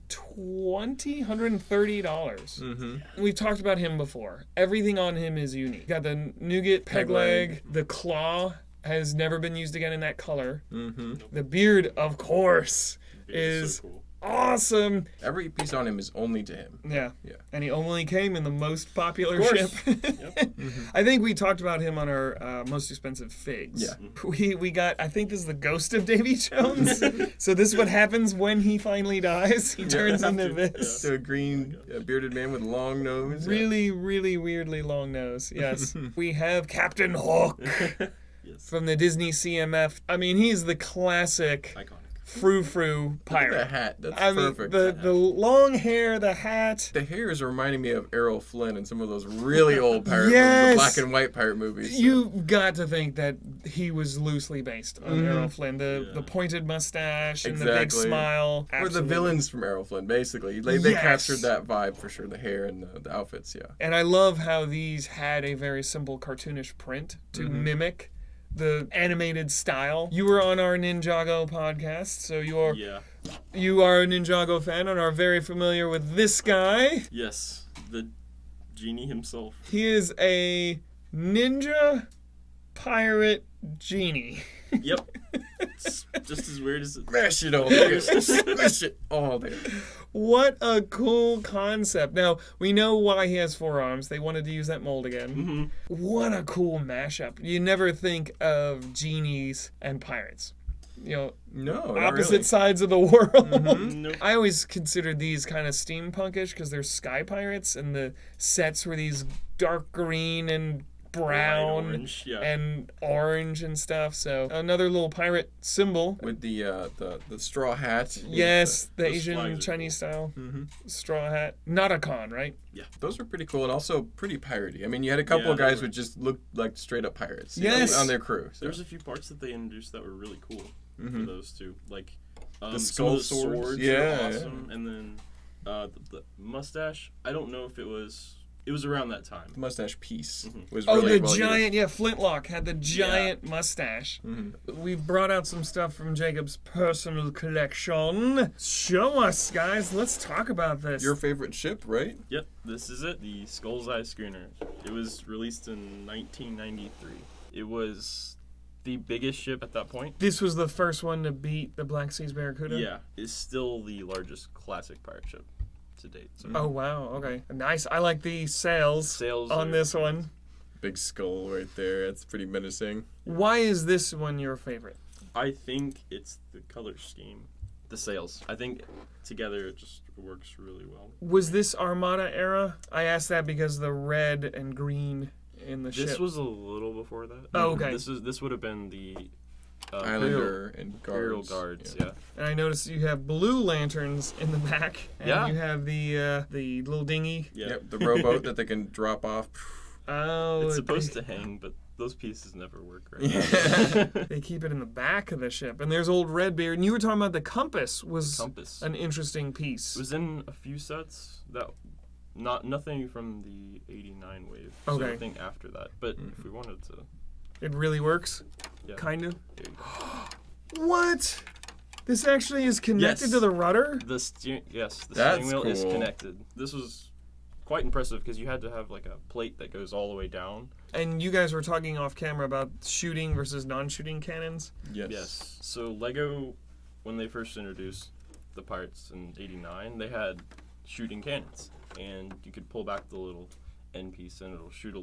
Mm-hmm. We've talked about him before. Everything on him is unique. Got the nougat peg leg. The claw has never been used again in that color. Mm-hmm. The beard, of course, is so cool. awesome. Every piece on him is only to him. Yeah. Yeah. And he only came in the most popular Of ship. course. I think we talked about him on our most expensive figs. Yeah. We got, I think this is the ghost of Davey Jones. So this is what happens when he finally dies. He turns into this. So a green bearded man with a long nose. Really, really weirdly long nose. Yes. We have Captain Hook Yes. from the Disney CMF. I mean, he's the classic Iconic. frou-frou pirate. The hat. That's I mean, perfect. the long hair, the hat. The hair is reminding me of Errol Flynn in some of those really old pirate Yes! movies, the black and white pirate movies. So. You've got to think that he was loosely based on Errol Flynn. The pointed mustache and the big Exactly. smile. Or the Absolutely. villains from Errol Flynn, basically. They Yes. captured that vibe for sure, the hair and the outfits, yeah. And I love how these had a very simple cartoonish print to mimic the animated style. You were on our Ninjago podcast, so you are a Ninjago fan and are very familiar with this guy. Yes. The Genie himself. He is a ninja pirate genie. Yep. It's just as weird as it. Smash it all there. Smash it all there. What a cool concept. Now, we know why he has 4 arms. They wanted to use that mold again. What a cool mashup. You never think of genies and pirates. You know, No, not opposite really. sides of the world. Nope. I always considered these kind of steampunkish because they're sky pirates, and the sets were these dark green and brown orange, yeah. and orange and stuff. So another little pirate symbol. With the straw hat. Yes, the those Asian flags are Chinese style Mm-hmm. straw hat. Not a con, right? Those were pretty cool and also pretty piratey. I mean, you had a couple of they guys were. who just looked like straight up pirates. Yes. On their crew. So. There's a few parts that they introduced that were really cool for those two. Like The some skull of the swords. swords Yeah, were awesome. And then the mustache. I don't know if it was around that time. The mustache piece was Oh, really the well giant, Flintlock had the giant mustache. Mm-hmm. We brought out some stuff from Jacob's personal collection. Show us, guys. Let's talk about this. Your favorite ship, right? Yep, this is it. The Skull's Eye schooner. It was released in 1993. It was the biggest ship at that point. This was the first one to beat the Black Seas Barracuda? Yeah, it's still the largest classic pirate ship to date. So. Oh, wow. Okay. Nice. I like the sails Sails on are- this one. Big skull right there. That's pretty menacing. Why is this one your favorite? I think it's the color scheme, the sails. I think together it just works really well. Was this Armada era? I asked that because the red and green in the ship. This was a little before that. Oh, okay. This would have been the Islander and Imperial guards. guards. Yeah. Yeah. And I noticed you have blue lanterns in the back. And Yeah. you have the little dinghy. Yeah. Yep, the rowboat that they can drop off. Oh, It's supposed to hang, but those pieces never work right. They keep it in the back of the ship. And there's old Redbeard. And you were talking about the compass was Compass. an interesting piece. It was in a few sets that nothing from the 89 wave. So Okay. I think after that. But if we wanted to, It really works? yeah. Kind of? There you go. What? This actually is connected Yes. to the rudder? The steering That's steering wheel is cool. connected. This was quite impressive because you had to have like a plate that goes all the way down. And you guys were talking off camera about shooting versus non-shooting cannons. Yes. So Lego, when they first introduced the Pirates in '89, they had shooting cannons, and you could pull back the little end piece and it'll shoot a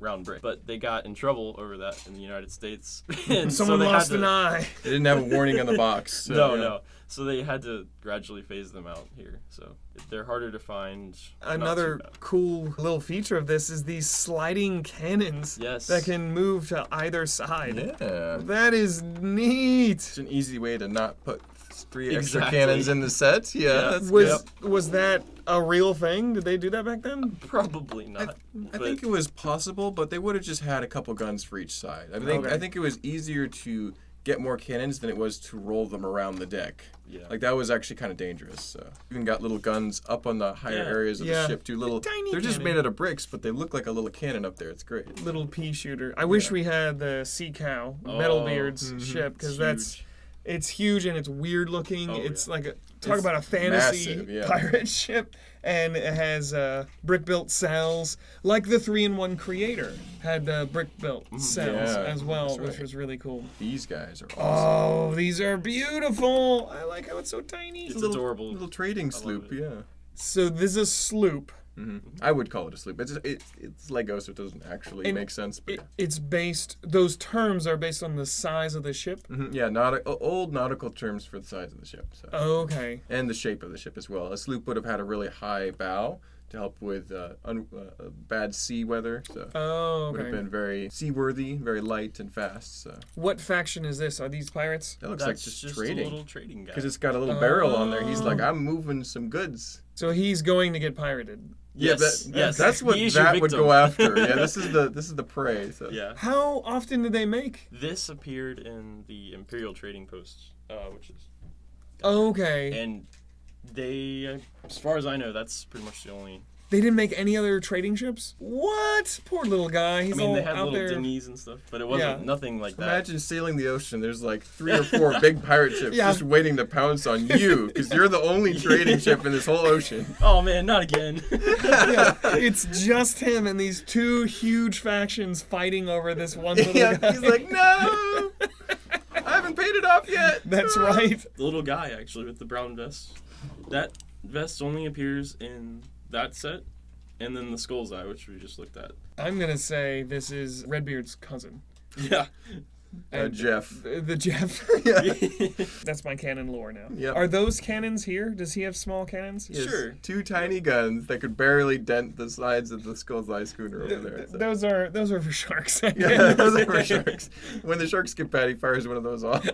round brick. But they got in trouble over that in the United States. And Someone so they lost had an to, eye. They didn't have a warning on the box. So, No. So they had to gradually phase them out here. So they're harder to find. Another Not too bad. cool little feature of this is these sliding cannons Yes. that can move to either side. Yeah. That is neat. It's an easy way to not put 3 extra Exactly. cannons in the set. Yeah, Yeah. that's Was that a real thing? Did they do that back then? Probably not. I think it was possible, but they would have just had a couple guns for each side. Okay. I think it was easier to get more cannons than it was to roll them around the deck. Yeah. Like that was actually kind of dangerous. So even got little guns up on the higher Yeah. areas of Yeah. the ship too. Little, tiny they're just cannon. made out of bricks, but they look like a little cannon up there. It's great. Little pea shooter. I wish we had the Sea Cow, Metalbeard's mhm. ship, because It's it's huge and it's weird looking. Oh, it's yeah. like talk It's about a fantasy massive, yeah. pirate ship, and it has brick built cells, like the 3-in-1 Creator had brick built cells Yeah, as well, that's which right. was really cool. These guys are awesome. Oh, these are beautiful. I like how it's so tiny. It's adorable. Little trading love sloop, it. yeah. So this is a sloop. I would call it a sloop. It's Lego, so it doesn't actually And make sense. But It's based. Those terms are based on the size of the ship. yeah, old nautical terms for the size of the ship. So. Okay. And the shape of the ship as well. A sloop would have had a really high bow to help with bad sea weather. So Oh, would have okay. been very seaworthy, very light and fast. So What faction is this? Are these pirates? that looks That's like just a trading. little trading guy. Because it's got a little barrel on there. He's like, Oh. I'm moving some goods. So he's going to get pirated. Yes, yes. That's what He is your that would victim. go after. Yeah, this is the prey. So. Yeah. How often do they make? This appeared in the Imperial trading post, which is, Okay. and they, as far as I know, that's pretty much the only. They didn't make any other trading ships? What? Poor little guy. He's I mean, all they had out little there. dinghies and stuff, but it wasn't Yeah. nothing like that. Imagine sailing the ocean. There's like 3 or 4 big pirate ships Yeah. just waiting to pounce on you because you're the only trading ship in this whole ocean. Oh man, not again. Yeah, it's just him and these 2 huge factions fighting over this one little Yeah, guy. he's like, no, I haven't paid it off yet. That's right. The little guy actually with the brown vest. That vest only appears in that set, and then the Skull's Eye, which we just looked at. I'm gonna say this is Redbeard's cousin. Yeah. And Jeff. The Jeff. Yeah. That's my cannon lore now. Yep. Are those cannons here? Does he have small cannons? He has Sure. 2 tiny guns that could barely dent the sides of the Skull's Eye schooner over there. So. Those are for sharks. Yeah, those are for sharks. When the sharks get bad, he fires one of those off.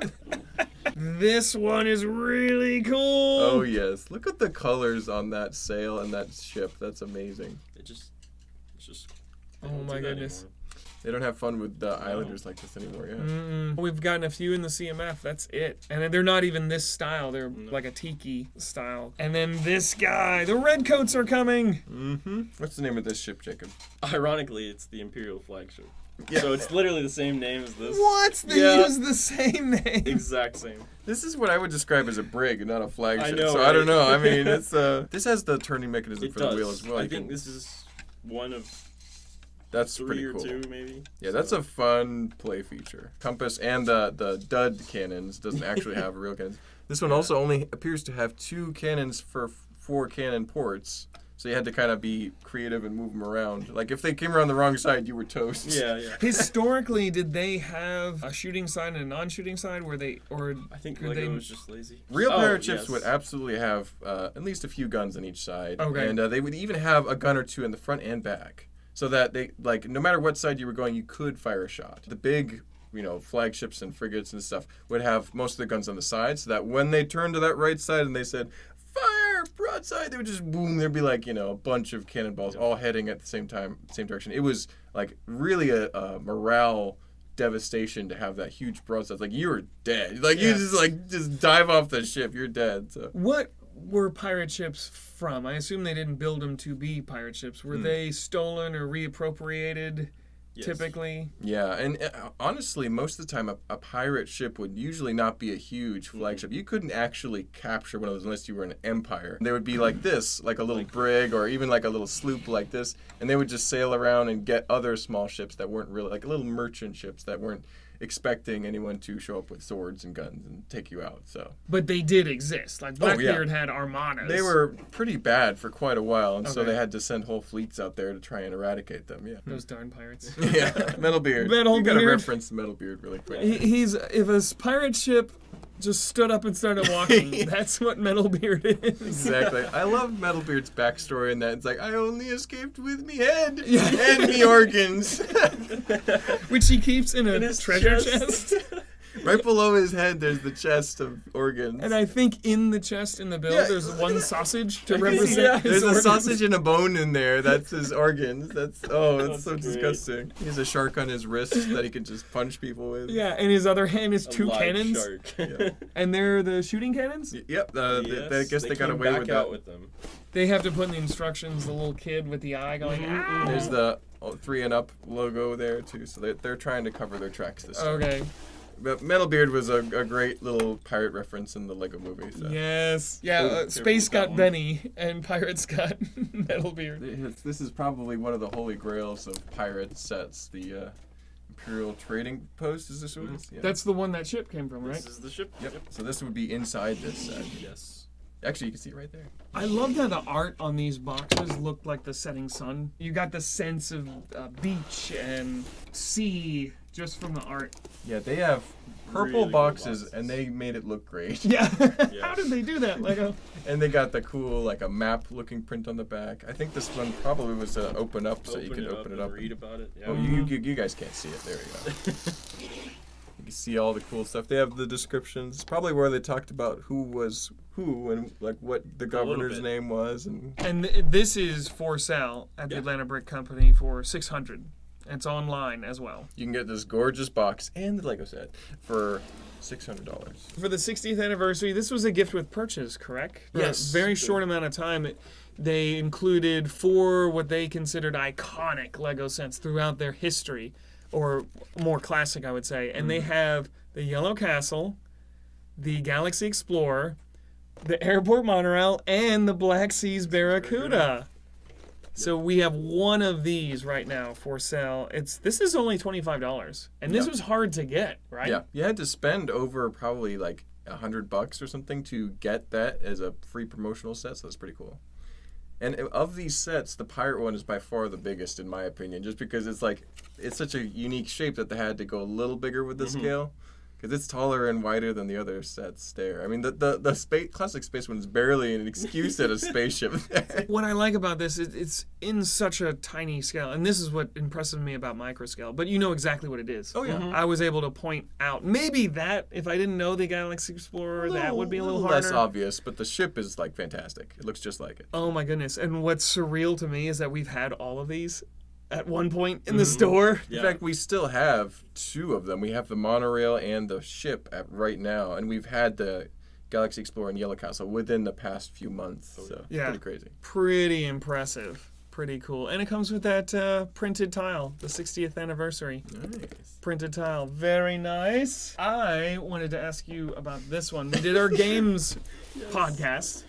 This one is really cool. Oh yes, look at the colors on that sail and that ship. That's amazing. It's just. Oh they don't my do that goodness. anymore. They don't have fun with Islanders like this anymore. Yeah. Mm-mm. We've gotten a few in the CMF. That's it. And they're not even this style. They're like a tiki style. And then this guy. The redcoats are coming. Mm-hmm. What's the name of this ship, Jacob? Ironically, it's the Imperial flagship. Yeah. So it's literally the same name as this. What? They Yeah. use the same name. Exact same. This is what I would describe as a brig, not a flagship. I know, so I don't right? know. I mean, it's this has the turning mechanism It for does. the wheel as well. I You think can- this is one of that's 3 pretty or cool. 2 maybe. Yeah, that's a fun play feature. Compass and the dud cannons doesn't actually have real cannons. This one also only appears to have 2 cannons for 4 cannon ports. So you had to kind of be creative and move them around. Like if they came around the wrong side, you were toast. Yeah, yeah. Historically, did they have a shooting side and a non-shooting side? Were they, or I think could Lego they? was just lazy. Real Oh, pirate ships yes. would absolutely have at least a few guns on each side. Okay. And they would even have a gun or 2 in the front and back. So that they, like, no matter what side you were going, you could fire a shot. The big, flagships and frigates and stuff would have most of the guns on the side, so that when they turned to that right side and they said, fire, broadside, they would just boom, there'd be like, a bunch of cannonballs all heading at the same time, same direction. It was like really a morale devastation to have that huge broadside. Like you were dead. Like you just dive off the ship, you're dead. So What were pirate ships from? I assume they didn't build them to be pirate ships. Were they stolen or reappropriated? Yes. typically. Yeah, and honestly, most of the time, a pirate ship would usually not be a huge flagship. You couldn't actually capture one of those unless you were an empire. They would be like this, like a little brig or even like a little sloop like this, and they would just sail around and get other small ships that weren't really, like little merchant ships that weren't expecting anyone to show up with swords and guns and take you out. So, But they did exist. Like Blackbeard had armadas. they were pretty bad for quite a while, and so Okay. they had to send whole fleets out there to try and eradicate them. Yeah. those darn pirates. Yeah, Metalbeard. Metalbeard. You gotta reference Metalbeard really quick. He's if a pirate ship just stood up and started walking, that's what Metalbeard is. Exactly. I love Metalbeard's backstory in that it's like, I only escaped with me head and me organs. Which he keeps in a his treasure chest. chest. Right below his head, there's the chest of organs. And I think in the chest in the build, Yeah. there's one sausage to Yeah, represent his there's a organs. sausage and a bone in there. That's his organs. That's so That's great. disgusting. He has a shark on his wrist that he can just punch people with. Yeah, and his other hand is A two live cannons. Shark. Yeah. And they're the shooting cannons? Yep. Yes, I guess they got came away back with out that. with them. They have to put in the instructions the little kid with the eye going, ah. There's the 3 and up logo there too. So they're trying to cover their tracks this time. Okay. But Metalbeard was a great little pirate reference in the Lego movie. So. Yes. Yeah, Careful Space with that got one. Benny, and Pirates got Metalbeard. This is probably one of the holy grails of pirate sets. The Imperial Trading Post, is this what it is? Yeah. That's the one that ship came from, right? This is the ship. Yep. So this would be inside this set. Yes. Actually, you can see it right there. I love that the art on these boxes looked like the setting sun. You got the sense of beach and sea just from the art. Yeah, they have purple Really cool boxes, boxes. and they made it look great. Yeah. Yes. How did they do that? Lego? And they got the cool, like a map-looking print on the back. I think this one probably was open up, so you could open it up. and read about it. Yeah. Oh, you guys can't see it. There we go. You can see all the cool stuff. They have the descriptions. Probably where they talked about who was who and like what the governor's bit. name was. And And this is for sale at the Yeah. Atlanta Brick Company for $600. It's online as well. you can get this gorgeous box and the Lego set for $600. For the 60th anniversary, this was a gift with purchase, correct? For Yes. a very short amount of time, they included 4 what they considered iconic Lego sets throughout their history, or more classic, I would say. And they have the Yellow Castle, the Galaxy Explorer, the Airport Monorail, and the Black Seas Barracuda. So we have one of these right now for sale. This is only $25, and this Yeah. was hard to get, right? Yeah, you had to spend over probably like $100 or something to get that as a free promotional set. So that's pretty cool. And of these sets, the pirate one is by far the biggest in my opinion, just because it's such a unique shape that they had to go a little bigger with the scale. Because it's taller and wider than the other sets there. I mean, the classic space one is barely an excuse at a spaceship. What I like about this is it's in such a tiny scale, and this is what impresses me about microscale. But you know exactly what it is. Oh, yeah. I was able to point out maybe that if I didn't know the Galaxy Explorer, that would be a little harder. less obvious, but the ship is like fantastic. It looks just like it. Oh my goodness! And what's surreal to me is that we've had all of these at one point in the store. Yeah. In fact, we still have 2 of them. We have the monorail and the ship right now, and we've had the Galaxy Explorer and Yellow Castle within the past few months. So it's Yeah. pretty crazy. Pretty impressive. Pretty cool. And it comes with that printed tile, the 60th anniversary. Nice. Printed tile. Very nice. I wanted to ask you about this one. We did our games podcast,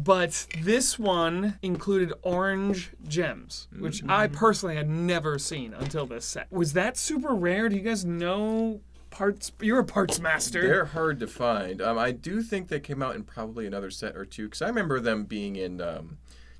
but this one included orange gems, which I personally had never seen until this set. Was that super rare? Do you guys know parts? You're a parts master. They're hard to find. I do think they came out in probably another set or 2, because I remember them being in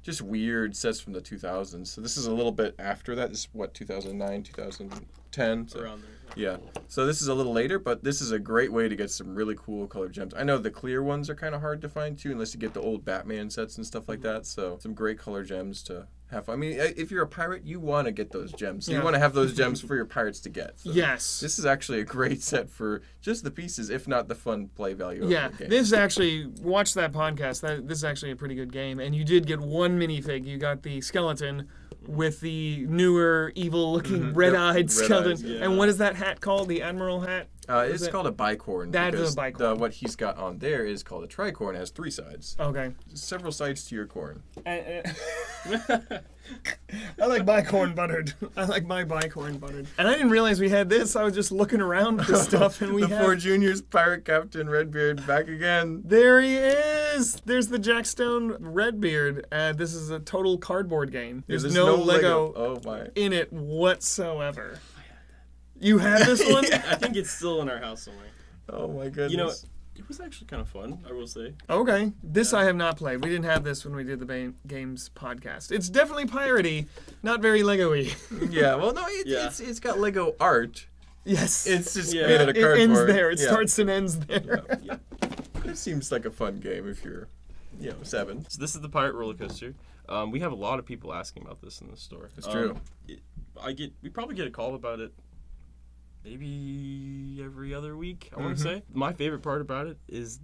just weird sets from the 2000s. So this is a little bit after that. This is what, 2009, 2010? So, Around there. yeah. So this is a little later, but this is a great way to get some really cool colored gems. I know the clear ones are kind of hard to find too, unless you get the old Batman sets and stuff like that. So some great color gems to have fun. I mean, if you're a pirate, you want to get those gems. So Yeah. you want to have those gems for your pirates to get. So Yes. this is actually a great set for just the pieces, if not the fun play value of Yeah, the game. this is actually, watch that podcast. This is actually a pretty good game. And you did get one minifig. You got the skeleton with the newer, evil-looking, red-eyed Red skeleton. eyes, yeah. And what is that hat called? The Admiral hat? It's called a bicorn. That is because a bicorn. what he's got on there is called a tricorn. It has 3 sides. Okay. Several sides to your corn. I like bicorn buttered. I like my bicorn buttered. And I didn't realize we had this. I was just looking around for stuff, and we The had... 4 Juniors Pirate Captain Redbeard back again. There he is! There's the Jackstone Redbeard. This is a total cardboard game. There's no Lego Oh my. in it whatsoever. You had this one? I think it's still in our house somewhere. Oh my goodness. You know, it was actually kind of fun, I will say. Okay. This I have not played. We didn't have this when we did the games podcast. It's definitely piratey, not very Lego-y. Yeah, well, no, Yeah. it's got Lego art. Yes. It's just Yeah. made out of it cardboard. ends there. It Yeah. starts and ends there. Yeah. It seems like a fun game if you're, 7. So this is the pirate roller coaster. We have a lot of people asking about this in the store. It's true. We probably get a call about it maybe every other week, I want to say. My favorite part about it is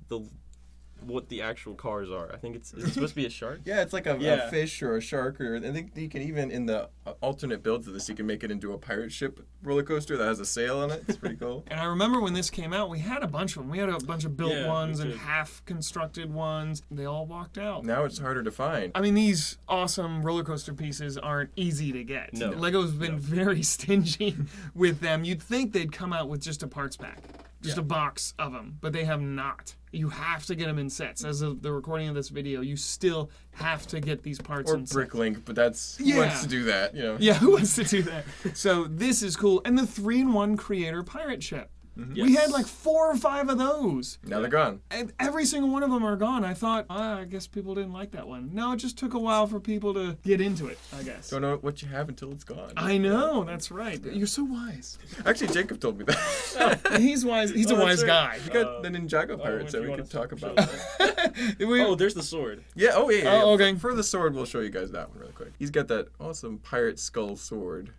what the actual cars are. I think it's supposed to be a shark. Yeah, it's like a Yeah. fish or a shark, or I think you can even in the alternate builds of this, you can make it into a pirate ship roller coaster that has a sail on it. It's pretty cool. And I remember when this came out, we had a bunch of them. We had a bunch of built Yeah, ones we and did. half-constructed ones. They all walked out. Now it's harder to find. I mean, these awesome roller coaster pieces aren't easy to get. No. Lego's been very stingy with them. You'd think they'd come out with just a parts pack, just a box of them, but they have not. You have to get them in sets. As of the recording of this video, you still have to get these parts Or in sets. Bricklink, but that's who Yeah. wants to do that, Yeah, who wants to do that? So this is cool. And the 3-in-1 Creator pirate ship. We Yes. had like 4 or 5 of those. Now they're gone. And every single one of them are gone. I thought, I guess people didn't like that one. No, it just took a while for people to get into it, I guess. Don't know what you have until it's gone. I know, that's right. You're so wise. Actually, Jacob told me that. He's wise. He's a Oh, that's wise right. guy. We got the Ninjago pirates if that you we wanna could talk show about. that. We- Oh, there's the sword. Yeah, Oh, okay. For the sword, we'll show you guys that one real quick. He's got that awesome pirate skull sword.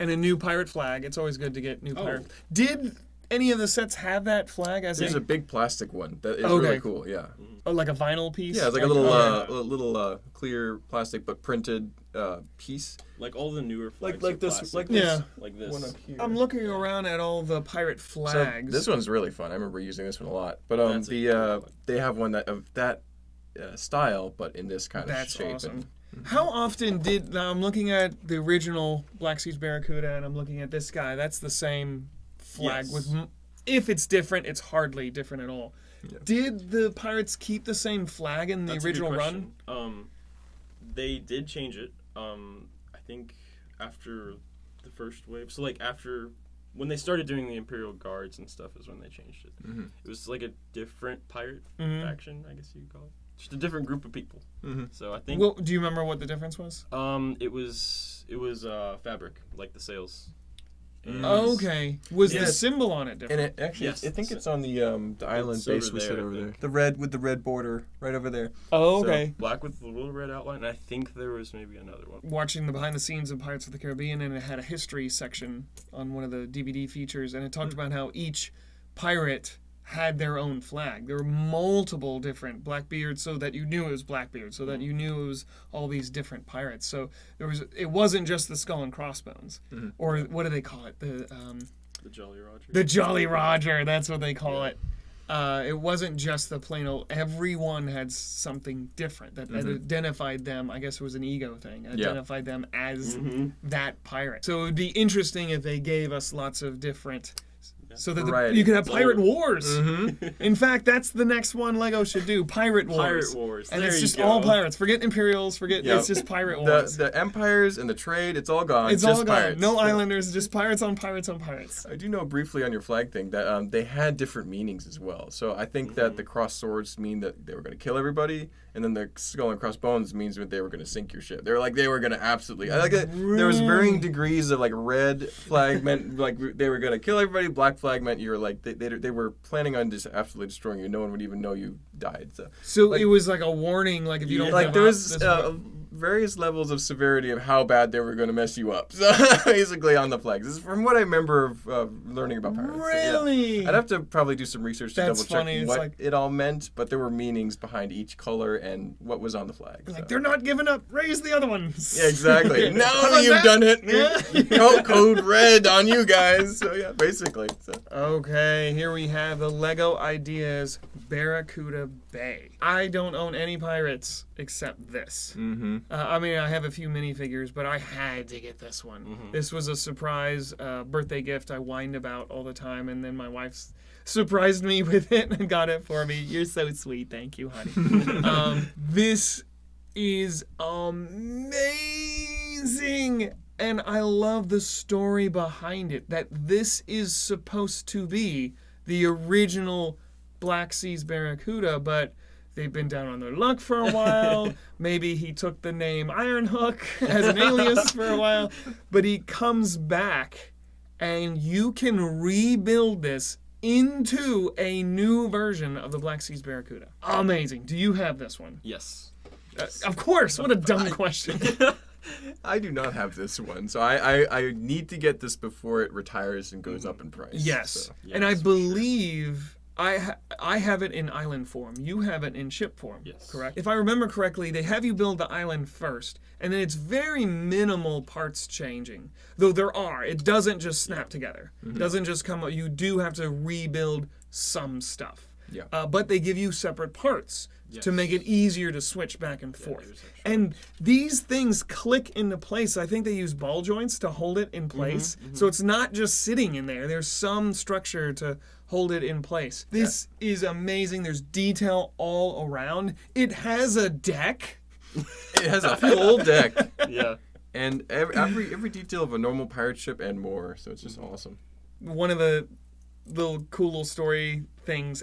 and a new pirate flag. It's always good to get new Oh. pirate. Did any of the sets have that flag as There's a a big plastic one that is Okay. really cool. Yeah, like a vinyl piece? yeah, it's like a oh, little clear plastic but printed piece. Like all the newer flags. like are this- plastic. like this Yeah. Like this. One up here. I'm looking around at all the pirate So flags. this one's really fun. I remember using this one a lot. But That's a cool one. they have one that of that style, but in this kind That's of shape. awesome. How often did now I'm looking at the original Black Seas Barracuda and I'm looking at this guy. That's the same flag Yes. with. If it's different, it's hardly different at all. Yeah. Did the pirates keep the same flag in the That's a good original run? question. They did change it. I think after the first wave. So like after when they started doing the Imperial Guards and stuff is when they changed it. Mhm. It was like a different pirate Mhm. faction, I guess you could call it. Just a different group of people. Mhm. So I think Well, do you remember what the difference was? it was fabric, like the sails. And Oh, okay. Was the Yes. symbol on it different? And it actually, Yes, I think so- it's on the island It's over base we there, said I over there. think. The red with the red border right over there. Oh, So, okay. black with the little red outline. And I think there was maybe another one. Watching the behind the scenes of Pirates of the Caribbean, and it had a history section on one of the DVD features, and it talked about how each pirate had their own flag. There were multiple different Blackbeards, so that you knew it was Blackbeard, so that you knew it was all these different pirates. So it wasn't just the skull and crossbones, or what do they call it? The Jolly Roger. The Jolly Roger. That's what they call it. It wasn't just the plain old. Everyone had something different that identified them. I guess it was an ego thing. Identified them as that pirate. So it would be interesting if they gave us lots of different. So that Variety. you could have It's Pirate all- Wars. In fact, that's the next one Lego should do. Pirate Wars. Pirate Wars. And There it's you just go. all pirates. Forget Imperials. Forget. Yep. It's just Pirate Wars. The empires and the trade, it's all gone. It's just all gone. pirates. No Yeah. islanders. Just pirates on pirates on pirates. I do know briefly on your flag thing that they had different meanings as well. So I think that the cross swords mean that they were going to kill everybody, and then the skull and crossbones means that they were going to sink your ship. They were going to absolutely. I like it. There was varying degrees of like red flag meant like they were going to kill everybody. Black flag meant you were like they were planning on just absolutely destroying you. No one would even know you died. So So it was like a warning, like if you don't like give there up, was this various levels of severity of how bad they were going to mess you up. So basically on the flags. This is from what I remember of learning about pirates. So, Really? yeah. I'd have to probably do some research to That's double check funny. It's what like- it all meant, but there were meanings behind each color and what was on the flag. Like, so. they're not giving up. Raise the other ones. Yeah, exactly. Now How that about you've that? done it, Yeah. code red on you guys. So yeah, basically. So. Okay, here we have the Lego Ideas Barracuda Bay. I don't own any pirates except this. Mm-hmm. I mean, I have a few minifigures, but I had to get this one. This was a surprise birthday gift I whined about all the time, and then my wife surprised me with it and got it for me. You're so sweet. Thank you, honey. This is amazing. And I love the story behind it, that this is supposed to be the original Black Seas Barracuda, but they've been down on their luck for a while. Maybe he took the name Iron Hook as an alias for a while, but he comes back and you can rebuild this into a new version of the Black Seas Barracuda. Amazing. Do you have this one? Yes. Of course. What a dumb question. I do not have this one, so I need to get this before it retires and goes up in price. Yes. So. And I Yes, for believe I have it in island form. You have it in ship form. Yes. Correct? If I remember correctly, they have you build the island first, and then it's very minimal parts changing. Though there are. It doesn't just snap together. It doesn't just come up. You do have to rebuild some stuff. Yeah. But they give you separate parts to Yes. make it easier to switch back and forth. there's actually- And these things click into place. I think they use ball joints to hold it in place. So it's not just sitting in there. There's some structure to hold it in place. This is amazing. There's detail all around. It has a deck. It has a full deck Yeah. and every detail of a normal pirate ship and more. So it's just awesome. One of the little cool little story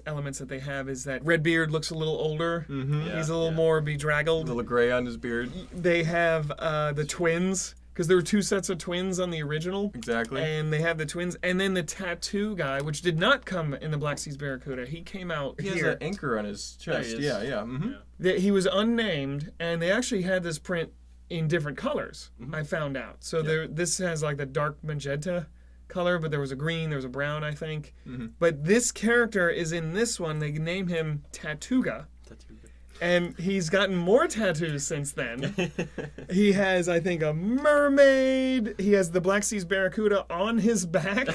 elements that they have is that Redbeard looks a little older. Mm-hmm. He's a little more A bedraggled. little gray on his beard. They have the twins, because there were two sets of twins on the original. Exactly. And they have the twins, and then the tattoo guy, which did not come in the Black Seas Barracuda. He came out He has here. an anchor on his chest. he is. Yeah, yeah. Mm-hmm. Yeah. He was unnamed, and they actually had this print in different colors. I found out. So this has like the dark magenta color, but there was a green, there was a brown, I think. But this character is in this one. They name him Tatooga. And he's gotten more tattoos since then. He has, I think, a mermaid. He has the Black Seas Barracuda on his back.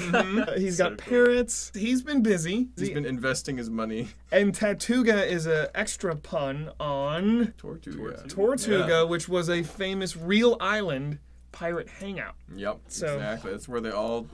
He's got cool. parrots. He's been busy. He's been investing his money. And Tatooga is an extra pun on Tortuga. Tortuga, which was a famous real island pirate hangout. Yep. So- Exactly. That's where they all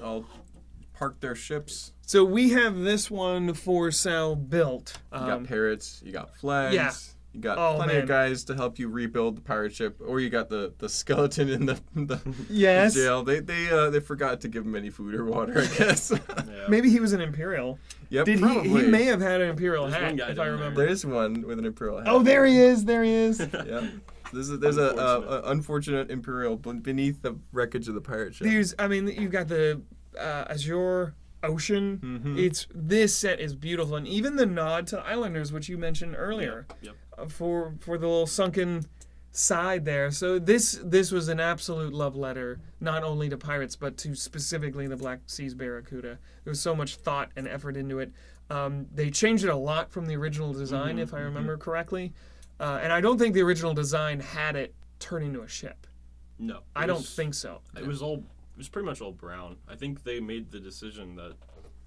park their ships. So we have this one for sale built. You got parrots. You got flags. yeah. You got Oh, plenty man. of guys to help you rebuild the pirate ship, or you got the skeleton in the Yes. jail. They forgot to give him any food or water, I guess. Yeah. Maybe he was an Imperial. Yep, Did probably. he may have had an Imperial There's hat, one guy if down I there. remember. There is one with an Imperial hat. Oh, there he is. There he is. Yeah. There's a unfortunate Imperial beneath the wreckage of the pirate ship. You've got the Azure Ocean. This set is beautiful, and even the nod to Islanders, which you mentioned earlier, Yep. For the little sunken side there. So this was an absolute love letter, not only to pirates but to specifically the Black Seas Barracuda. There was so much thought and effort into it. They changed it a lot from the original design, if I remember correctly, and I don't think the original design had it turn into a ship. No. I don't think so. It was pretty much all brown. I think they made the decision that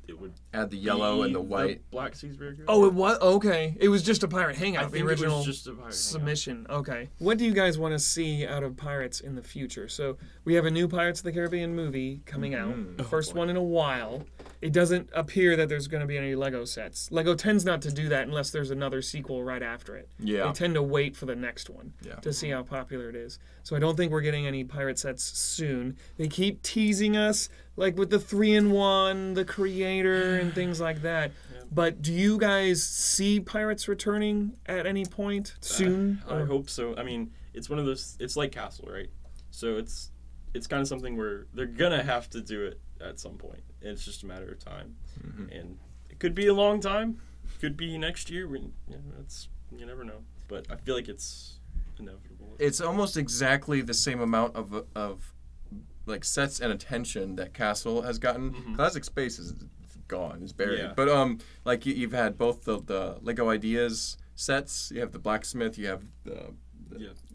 it would Add the yellow be and the white. Black Seas Barracuda. Oh, it was okay. It was just a pirate I hangout. think The original it was just a pirate hangout. submission. Okay. What do you guys want to see out of Pirates in the future? So we have a new Pirates of the Caribbean movie coming out. The first one in a while. It doesn't appear that there's going to be any Lego sets. Lego tends not to do that unless there's another sequel right after it. Yeah. They tend to wait for the next one Yeah. to see how popular it is. So I don't think we're getting any pirate sets soon. They keep teasing us, like with the 3-in-1, the Creator, and things like that. But do you guys see pirates returning at any point soon? I hope so. I mean, it's one of those. It's like Castle, right? So it's kind of something where they're gonna have to do it at some point. It's just a matter of time, and it could be a long time. Could be next year. You never know. But I feel like it's inevitable. It's almost exactly the same amount of like sets and attention that Castle has gotten. Classic Space is gone, is buried. Yeah. But like you've had both the Lego Ideas sets. You have the Blacksmith. You have the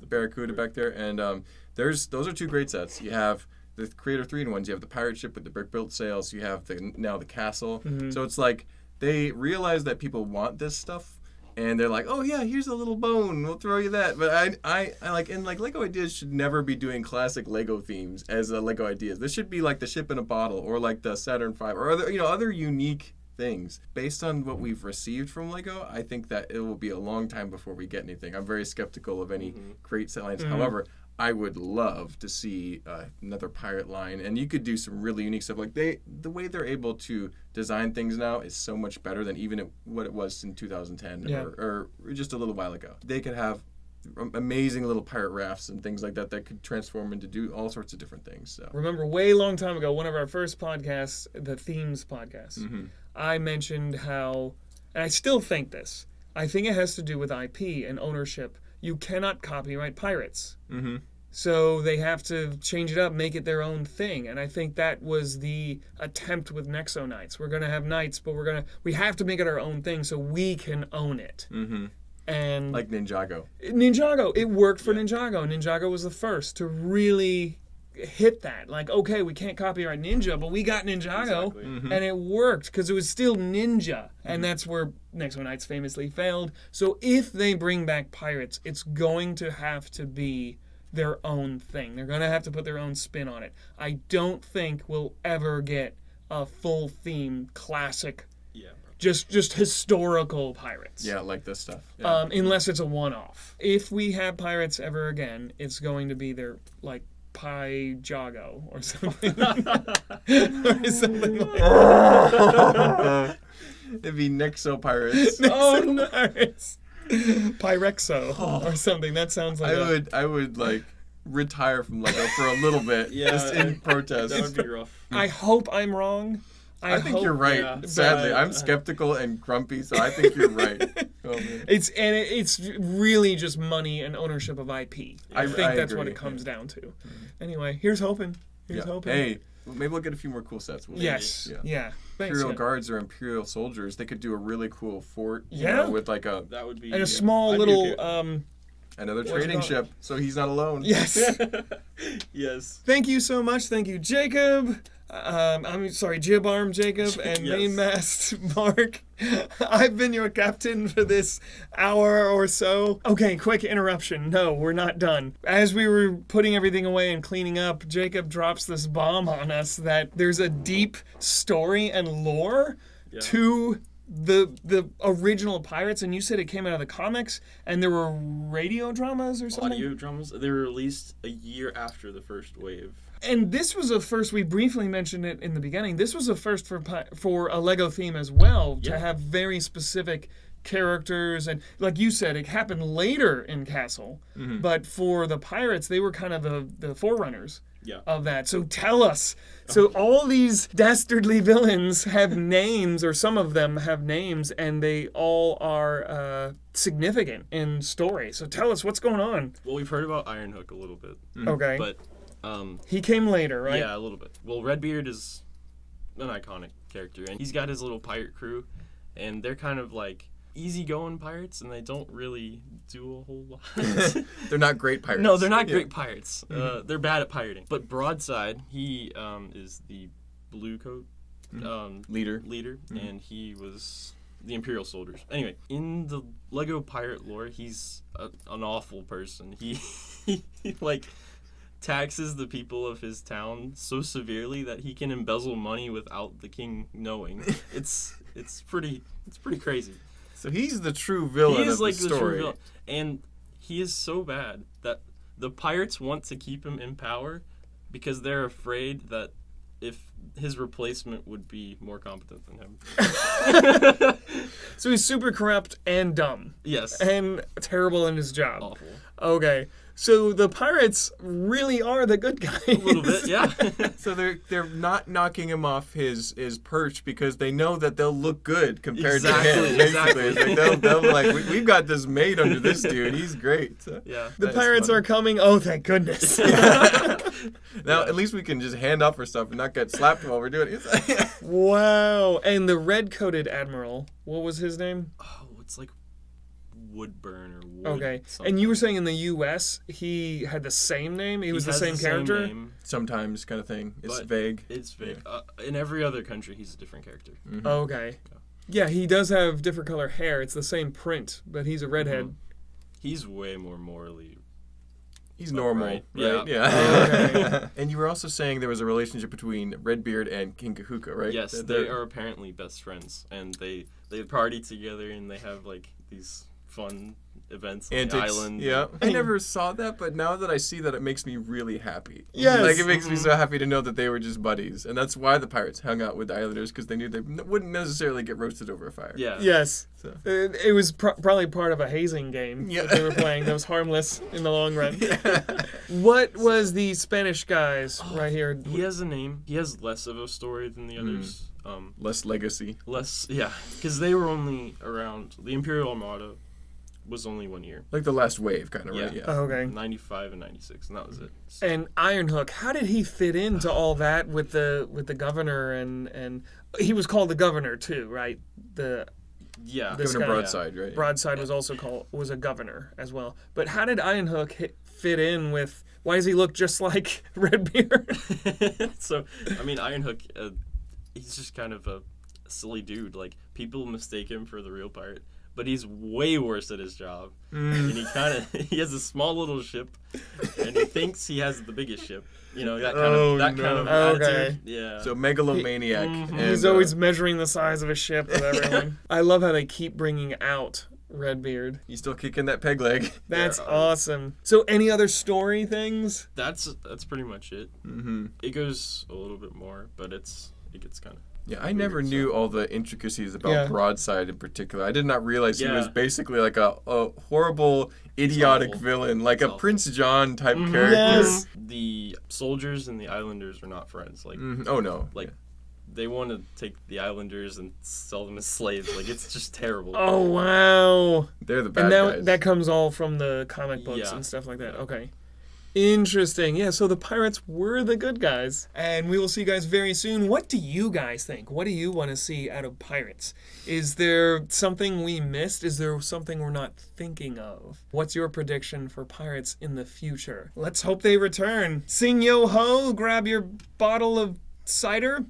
Barracuda back there, and those are two great sets. You have the Creator 3-in-1s. You have the pirate ship with the brick built sails. You have now the castle. So it's like they realize that people want this stuff, and they're like, oh yeah, here's a little bone, we'll throw you that. But I like, and like Lego Ideas should never be doing classic Lego themes as Lego Ideas. This should be like the ship in a bottle, or like the Saturn V, or other unique things. Based on what we've received from Lego, I think that it will be a long time before we get anything. I'm very skeptical of any great set lines. However, I would love to see another pirate line, and you could do some really unique stuff. Like the way they're able to design things now is so much better than even what it was in 2010 or just a little while ago. They could have amazing little pirate rafts and things like that could transform into do all sorts of different things. So. Remember, way long time ago, one of our first podcasts, the Themes podcast, I mentioned how, and I still think this, I think it has to do with IP and ownership. You cannot copyright pirates. So they have to change it up, make it their own thing. And I think that was the attempt with Nexo Knights. We're going to have knights, but we have to make it our own thing so we can own it. And like Ninjago. It worked for Ninjago. Ninjago was the first to really hit that. Like, okay, we can't copyright Ninja, but we got Ninjago, and it worked because it was still Ninja. And that's where Nexo Knights famously failed. So if they bring back pirates, it's going to have to be their own thing. They're going to have to put their own spin on it. I don't think we'll ever get a full theme classic, just historical pirates. Yeah, like this stuff. Unless it's a one-off. If we have pirates ever again, it's going to be their, like, Pi Jago or something. Or something like that. It'd be Nexo Pirates. Nexo Pirates. Pyrexo or something. That sounds like I would like retire from Lego for a little bit, just in protest. That would be rough. I hope I'm wrong. I think you're right. Yeah. Sadly, I'm skeptical and grumpy, so I think you're right. It's really just money and ownership of IP. I think that's what it comes down to. Anyway, here's hoping. Hey, maybe we'll get a few more cool sets. Yes. Yeah. Imperial guards or Imperial soldiers. They could do a really cool fort. With like a that would be and a small little another trading ship, so he's not alone. Yes. Yes. Thank you so much. Thank you, Jacob. I'm sorry, Jib Arm Jacob and Main Mast Mark. I've been your captain for this hour or so. Okay, quick interruption. No, we're not done. As we were putting everything away and cleaning up, Jacob drops this bomb on us that there's a deep story and lore to the original Pirates, and you said it came out of the comics, and there were radio dramas or something? Audio dramas. They were released a year after the first wave. And this was a first, we briefly mentioned it in the beginning, this was a first for a Lego theme as well, to have very specific characters, and like you said, it happened later in Castle, but for the Pirates, they were kind of the forerunners of that. So tell us, so all these dastardly villains have names, or some of them have names, and they all are significant in story. So tell us, what's going on? Well, we've heard about Ironhook a little bit. Okay. But he came later, right? Yeah, a little bit. Well, Redbeard is an iconic character, and he's got his little pirate crew, and they're kind of like easygoing pirates, and they don't really do a whole lot. They're not great pirates. No, they're not great pirates. They're bad at pirating. But Broadside, he is the blue coat leader, and he was the Imperial soldiers. Anyway, in the Lego pirate lore, he's an awful person. He like taxes the people of his town so severely that he can embezzle money without the king knowing. It's pretty crazy. So he's the true villain of the story. The true villain. And he is so bad that the pirates want to keep him in power because they're afraid that if his replacement would be more competent than him. So he's super corrupt and dumb. Yes. And terrible in his job. Awful. Okay. So the pirates really are the good guys. A little bit, yeah. So they're not knocking him off his perch because they know that they'll look good compared to him. Exactly. It's like they'll be like, we've got this made under this dude. He's great. So Yeah. The that's pirates fun. are coming. Oh, thank goodness. Now at least we can just hand off our stuff and not get slapped while we're doing it. Wow. And the red-coated admiral, what was his name? Oh, it's like Woodburn or Wood. Okay. something. And you were saying in the U.S. he had the same name? He was the has same character? name, Sometimes kind of thing. It's but vague. It's vague. In every other country, he's a different character. Mm-hmm. Okay. Yeah, he does have different color hair. It's the same print, but he's a redhead. He's way more morally. He's normal, Right. right? Yeah. Okay. And you were also saying there was a relationship between Redbeard and King Kahuka, right? Yes, That they they're- are apparently best friends, and they party together, and they have like these fun events on the Antics. island. Yeah. I never saw that, but now that I see that, it makes me really happy. Yes. Like, it makes me so happy to know that they were just buddies. And that's why the pirates hung out with the islanders, because they knew they wouldn't necessarily get roasted over a fire. Yeah. Yes. So. It was probably part of a hazing game Yeah. that they were playing that was harmless in the long run. What was the Spanish guys right here? He has a name. He has less of a story than the others. Less legacy. Less, yeah, because they were only around. The Imperial Armada was only 1 year. Like the last wave, kind of, right? Yeah. Yeah. Oh, okay. 95 and 96, and that was it. And Ironhook, how did he fit into all that with the governor and he was called the governor too, right? The Yeah. This Governor guy- Broadside, right? Broadside was a governor as well. But how did Ironhook fit in with? Why does he look just like Redbeard? So, I mean, Ironhook, he's just kind of a silly dude. Like, people mistake him for the real pirate, but he's way worse at his job. And he has a small little ship, and he thinks he has the biggest ship. You know, that kind of Okay. attitude. Yeah. So megalomaniac. Mhm. and, He's always measuring the size of a ship with everyone. I love how they keep bringing out Redbeard. he's still kicking that peg leg. That's Yeah. awesome. So, any other story things? That's pretty much it. Mm-hmm. It goes a little bit more, but it gets kind of. Yeah, I never Weird, knew so- all the intricacies about Yeah. Broadside in particular. I did not realize he Yeah. was basically like a horrible, idiotic awful. villain, like a awful. Prince John type Mhm. character. Yes. The soldiers and the islanders are not friends. Like, Mhm. Oh no. like they want to take the islanders and sell them as slaves. Like, it's just terrible. Oh wow! They're the bad And guys. that comes all from the comic books Yeah. and stuff like that. Yeah. Okay. Interesting. Yeah, so the pirates were the good guys. And we will see you guys very soon. What do you guys think? What do you want to see out of pirates? Is there something we missed? Is there something we're not thinking of? What's your prediction for pirates in the future? Let's hope they return. Sing yo ho, grab your bottle of cider,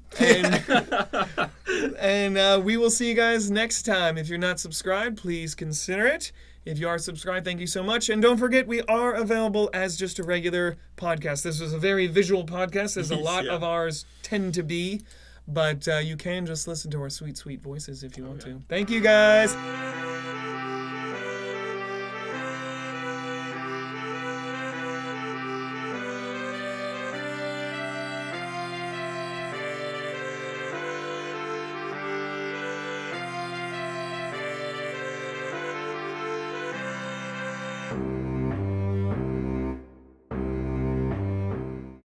and we will see you guys next time. If you're not subscribed, please consider it. If you are subscribed, thank you so much. And don't forget, we are available as just a regular podcast. This was a very visual podcast, as a lot Yeah. of ours tend to be. But you can just listen to our sweet, sweet voices if you want to. Thank you, guys.